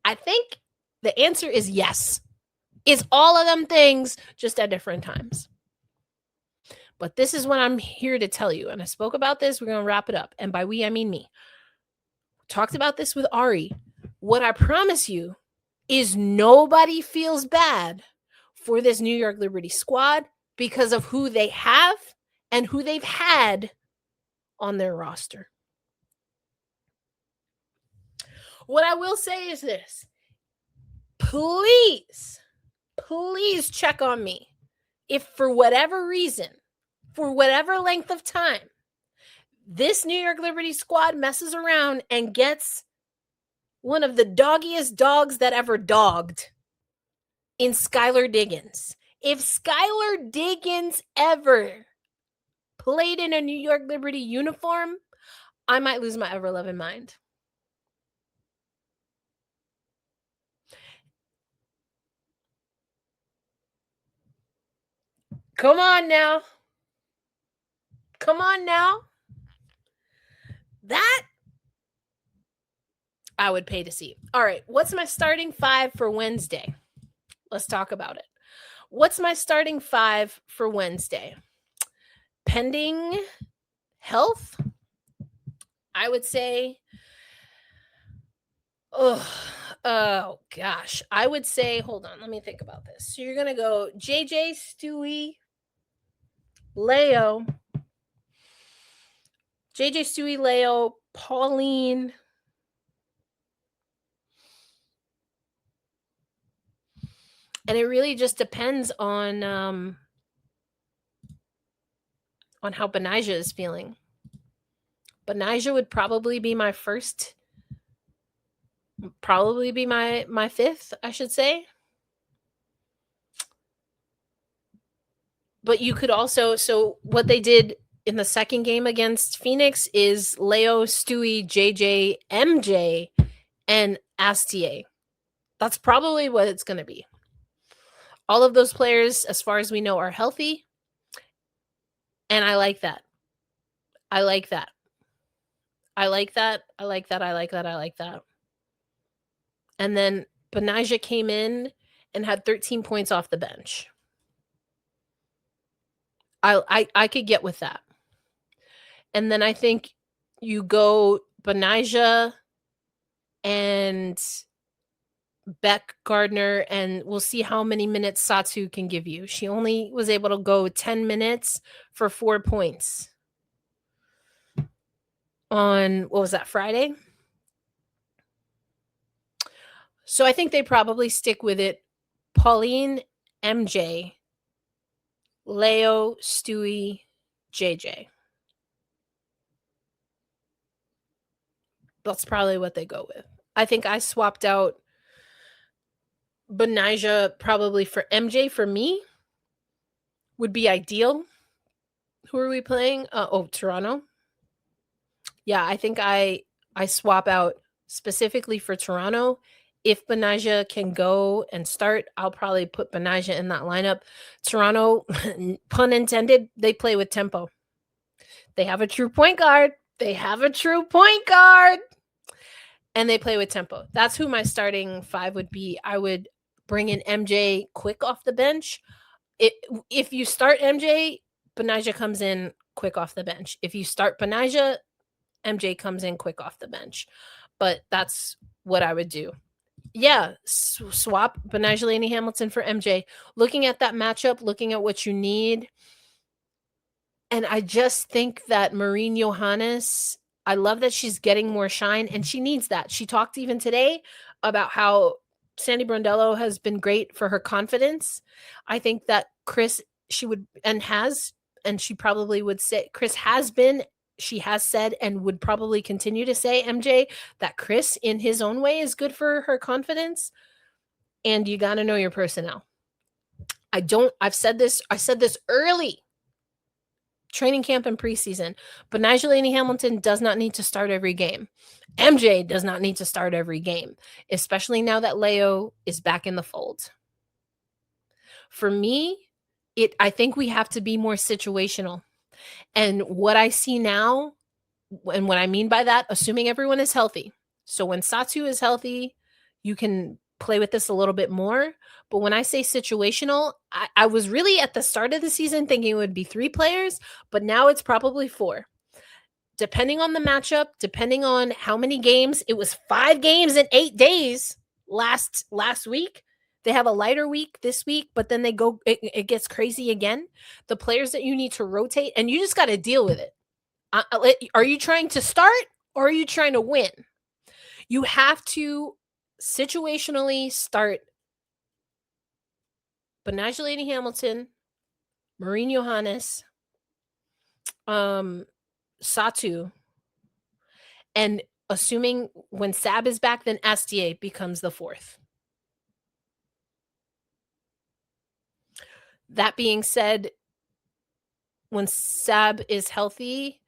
S1: I think the answer is yes. It's all of them things, just at different times. But this is what I'm here to tell you. And I spoke about this. We're going to wrap it up. And by we, I mean me. Talked about this with Ari. What I promise you is nobody feels bad for this New York Liberty squad because of who they have and who they've had on their roster. What I will say is this. Please check on me. If for whatever reason, for whatever length of time, this New York Liberty squad messes around and gets one of the doggiest dogs that ever dogged in Skylar Diggins. If Skylar Diggins ever played in a New York Liberty uniform, I might lose my ever-loving mind. Come on now. Come on now. That I would pay to see. All right. What's my starting 5 for Wednesday? Let's talk about it. What's my starting 5 for Wednesday? Pending health, I would say Oh gosh, I would say, hold on, let me think about this. So you're gonna go JJ, Stewie, Leo, Pauline. And it really just depends on how Betnijah is feeling. Betnijah would probably be my fifth, I should say. But you could also, so what they did in the second game against Phoenix is Leo, Stewie, JJ, MJ, and Astier. That's probably what it's going to be. All of those players, as far as we know, are healthy. And I like that. I like that. And then Betnijah came in and had 13 points off the bench. I could get with that. And then I think you go Betnijah and Beck Gardner, and we'll see how many minutes Satou can give you. She only was able to go 10 minutes for 4 points on, what was that, Friday? So I think they probably stick with it. Pauline, MJ, Leo, Stewie, JJ. That's probably what they go with. I think I swapped out Betnijah probably for MJ. For me, would be ideal. Who are we playing? Toronto. Yeah, I think I swap out specifically for Toronto. If Betnijah can go and start, I'll probably put Betnijah in that lineup. Toronto, pun intended, they play with tempo. They have a true point guard. And they play with tempo. That's who my starting five would be. I would bring in MJ quick off the bench. If you start MJ, Betnijah comes in quick off the bench. If you start Betnijah, MJ comes in quick off the bench. But that's what I would do. Yeah, swap Betnijah Laney-Hamilton for MJ. Looking at that matchup, looking at what you need. And I just think that Marine Johannes, I love that she's getting more shine, and she needs that. She talked even today about how Sandy Brondello has been great for her confidence. I think that Chris, she probably would say, Chris has been, she has said, and would probably continue to say, MJ, that Chris in his own way is good for her confidence. And you got to know your personnel. I said this early. Training camp and preseason. Betnijah Laney-Hamilton does not need to start every game. MJ does not need to start every game, especially now that Leo is back in the fold. For me, I think we have to be more situational. And what I see now, and what I mean by that, assuming everyone is healthy. So when Satou is healthy, you can play with this a little bit more. But when I say situational, I was really at the start of the season thinking it would be 3 players, but now it's probably 4. Depending on the matchup, depending on how many games. It was 5 games in 8 days last week. They have a lighter week this week, but then it gets crazy again. The players that you need to rotate, and you just got to deal with it. Are you trying to start or are you trying to win? You have to situationally start Betnijah Laney-Hamilton, Marine Johannes, Satou, and assuming when Sab is back, then Astier becomes the 4th. That being said, when Sab is healthy,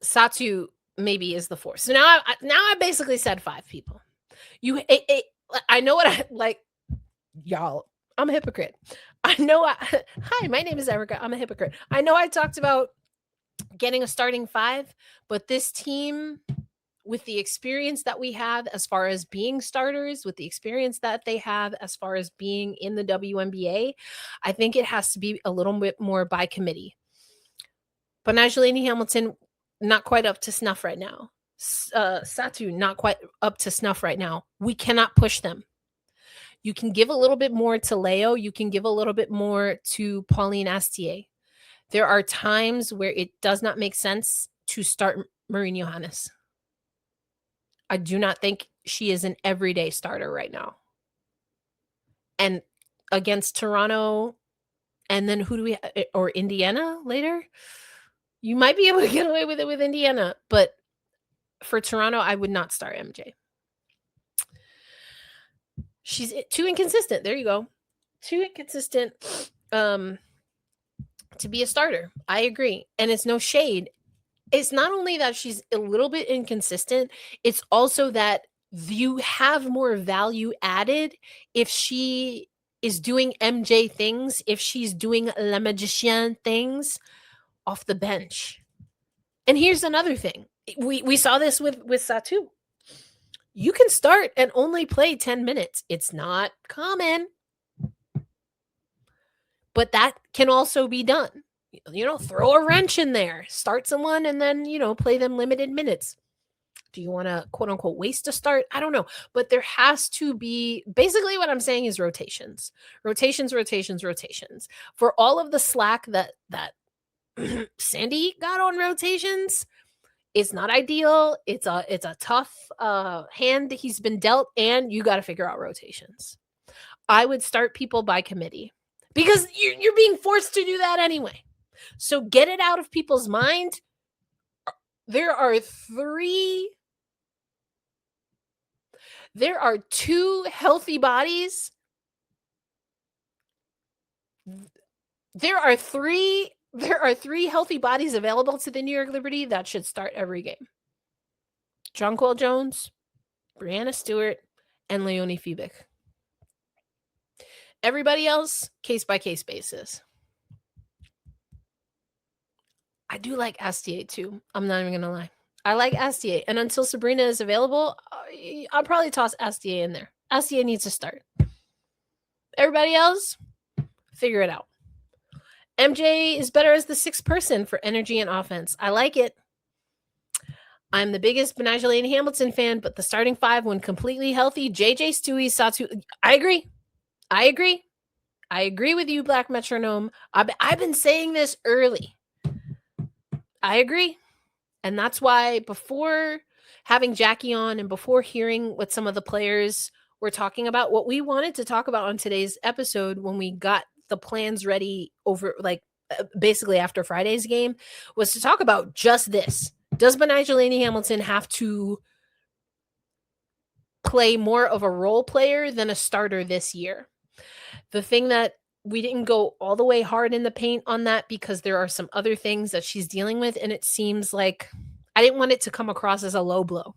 S1: Satou maybe is the 4th. So now I basically said 5 people. I know what I like. Y'all, I'm a hypocrite. Hi, my name is Erica. I'm a hypocrite. I know I talked about getting a starting 5, but this team, with the experience that we have as far as being starters, with the experience that they have as far as being in the WNBA, I think it has to be a little bit more by committee. Betnijah Laney-Hamilton, not quite up to snuff right now. Satu not quite up to snuff right now. We cannot push them. You can give a little bit more to Leo. You can give a little bit more to Pauline Astier. There are times where it does not make sense to start Marine Johannes. I do not think she is an everyday starter right now. And against Toronto, and then who do we or Indiana later? You might be able to get away with it with Indiana, but for Toronto, I would not start MJ. She's too inconsistent. There you go. Too inconsistent to be a starter. I agree. And it's no shade. It's not only that she's a little bit inconsistent, it's also that you have more value added if she is doing MJ things, if she's doing Le Magicien things off the bench. And here's another thing. We saw this with Satu. You can start and only play 10 minutes. It's not common. But that can also be done. Throw a wrench in there. Start someone and then, play them limited minutes. Do you want to, quote unquote, waste a start? I don't know. But there has to be, basically what I'm saying is rotations. Rotations. For all of the slack that Sandy got on rotations, it's not ideal. It's a tough hand he's been dealt, and you got to figure out rotations. I would start people by committee because you're being forced to do that anyway. So get it out of people's mind. There are two healthy bodies. There are three healthy bodies available to the New York Liberty that should start every game. Jonquel Jones, Breanna Stewart, and Leonie Fiebig. Everybody else, case-by-case basis. I do like Astier too. I'm not even going to lie. I like Astier. And until Sabrina is available, I'll probably toss Astier in there. Astier needs to start. Everybody else, figure it out. MJ is better as the sixth person for energy and offense. I like it. I'm the biggest Betnijah Laney-Hamilton fan, but the starting five, when completely healthy, JJ, Stewie, Satu. I agree with you, Black Metronome. I've been saying this early. I agree. And that's why before having Jackie on and before hearing what some of the players were talking about, what we wanted to talk about on today's episode when we got the plans ready over basically after Friday's game was to talk about just this. Does Betnijah Laney-Hamilton have to play more of a role player than a starter this year? The thing that we didn't go all the way hard in the paint on that because there are some other things that she's dealing with, and it seems like I didn't want it to come across as a low blow.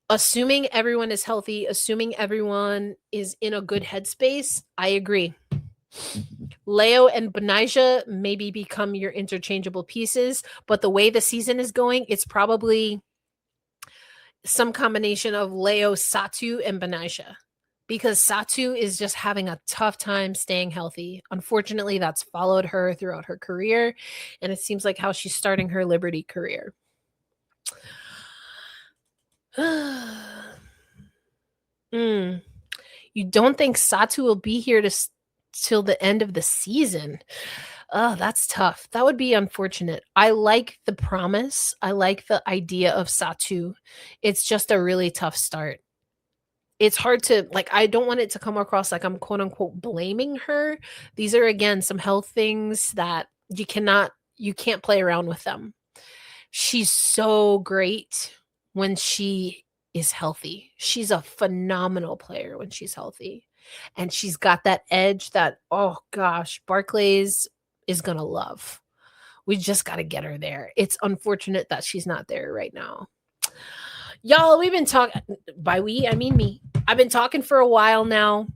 S1: Assuming everyone is healthy, assuming everyone is in a good headspace, I agree. Leo and Betnijah maybe become your interchangeable pieces, but the way the season is going, it's probably some combination of Leo, Satu, and Betnijah. Because Satu is just having a tough time staying healthy. Unfortunately, that's followed her throughout her career, and it seems like how she's starting her Liberty career. You don't think Satu will be here till the end of the season? Oh, that's tough. That would be unfortunate. I like the promise. I like the idea of Satu. It's just a really tough start. It's hard to, I don't want it to come across like I'm quote unquote blaming her. These are, again, some health things that you can't play around with them. She's so great when she is healthy. She's a phenomenal player when she's healthy. And she's got that edge that, oh gosh, Barclays is going to love. We just got to get her there. It's unfortunate that she's not there right now. Y'all, we've been talking, by we, I mean me. I've been talking for a while now.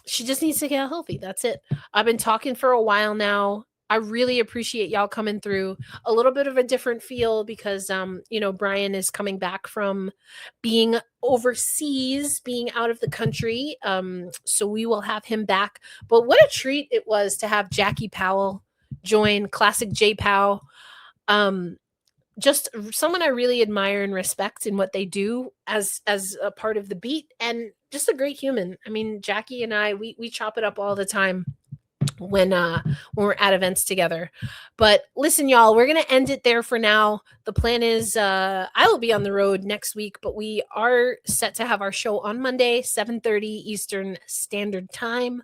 S1: She just needs to get healthy. That's it. I've been talking for a while now. I really appreciate y'all coming through. A little bit of a different feel because, Brian is coming back from being overseas, being out of the country. So we will have him back. But what a treat it was to have Jackie Powell join Classic J Pow. just someone I really admire and respect in what they do as a part of the beat, and just a great human. I mean, Jackie and I, we chop it up all the time when we're at events together. But listen, y'all, we're gonna end it there for now. The plan is I will be on the road next week, but we are set to have our show on Monday, 7:30 Eastern Standard Time.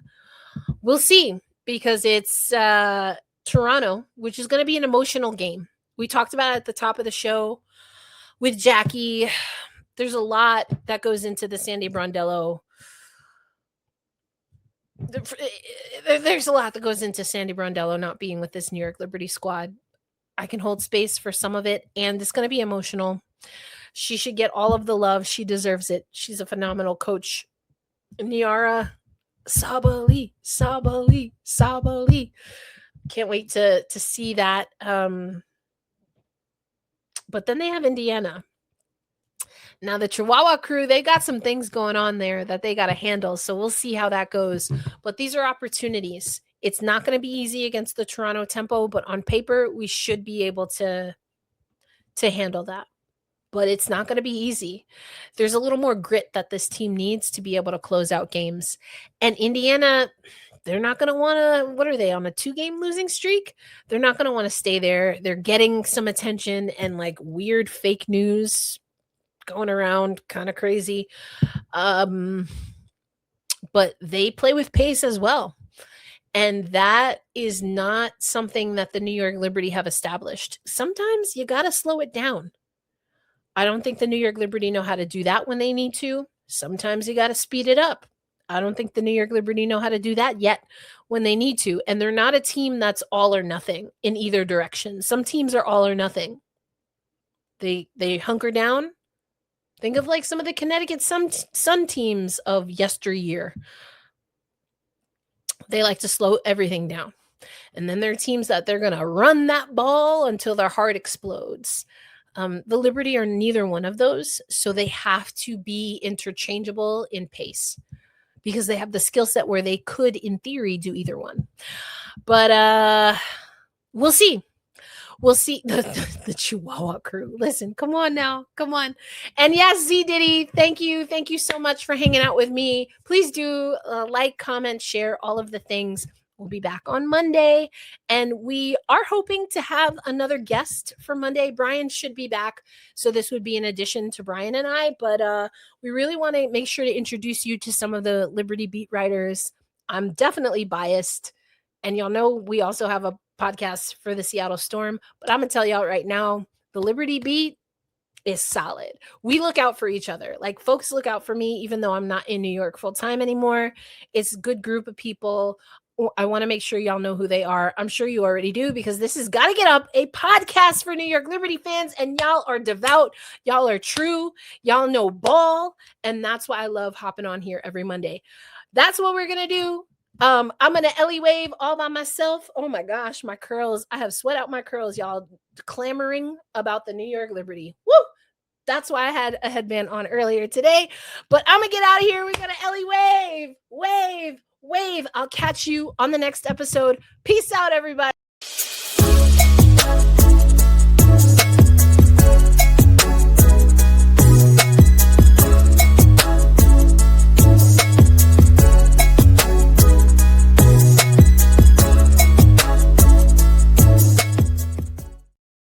S1: We'll see, because it's Toronto, which is going to be an emotional game. We talked about it at the top of the show with Jackie. There's a lot that goes into the Sandy Brondello. There's a lot that goes into Sandy Brondello not being with this New York Liberty squad. I can hold space for some of it, and it's going to be emotional. She should get all of the love. She deserves it. She's a phenomenal coach. Niara, Sabally. Can't wait to see that. But then they have Indiana. Now the Chihuahua crew, they got some things going on there that they got to handle. So we'll see how that goes. But these are opportunities. It's not going to be easy against the Toronto Tempo, but on paper, we should be able to handle that. But it's not going to be easy. There's a little more grit that this team needs to be able to close out games. And Indiana, they're not going to want to, what are they, on a 2-game losing streak? They're not going to want to stay there. They're getting some attention and like weird fake news going around, kind of crazy. But they play with pace as well. And that is not something that the New York Liberty have established. Sometimes you got to slow it down. I don't think the New York Liberty know how to do that when they need to. Sometimes you got to speed it up. I don't think the New York Liberty know how to do that yet when they need to. And they're not a team that's all or nothing in either direction. Some teams are all or nothing. They hunker down. Think of like some of the Connecticut Sun teams of yesteryear. They like to slow everything down. And then there are teams that they're going to run that ball until their heart explodes. The Liberty are neither one of those. So they have to be interchangeable in pace, because they have the skill set where they could, in theory, do either one. But we'll see. We'll see. The Chihuahua crew. Listen, come on now. Come on. And yes, Z Diddy, thank you. Thank you so much for hanging out with me. Please do like, comment, share, all of the things. We'll be back on Monday. And we are hoping to have another guest for Monday. Brian should be back. So this would be in addition to Brian and I. But we really want to make sure to introduce you to some of the Liberty beat writers. I'm definitely biased. And y'all know we also have a podcast for the Seattle Storm. But I'm going to tell y'all right now, the Liberty beat is solid. We look out for each other. Like, folks look out for me, even though I'm not in New York full time anymore. It's a good group of people. I want to make sure y'all know who they are. I'm sure you already do, because this has got to get up, a podcast for New York Liberty fans, and y'all are devout. Y'all are true. Y'all know ball. And that's why I love hopping on here every Monday. That's what we're going to do. I'm going to Ellie wave all by myself. Oh my gosh, my curls. I have sweat out my curls, y'all, clamoring about the New York Liberty. Woo! That's why I had a headband on earlier today. But I'm going to get out of here. We're going to Ellie wave. I'll catch you on the next episode. Peace out, everybody.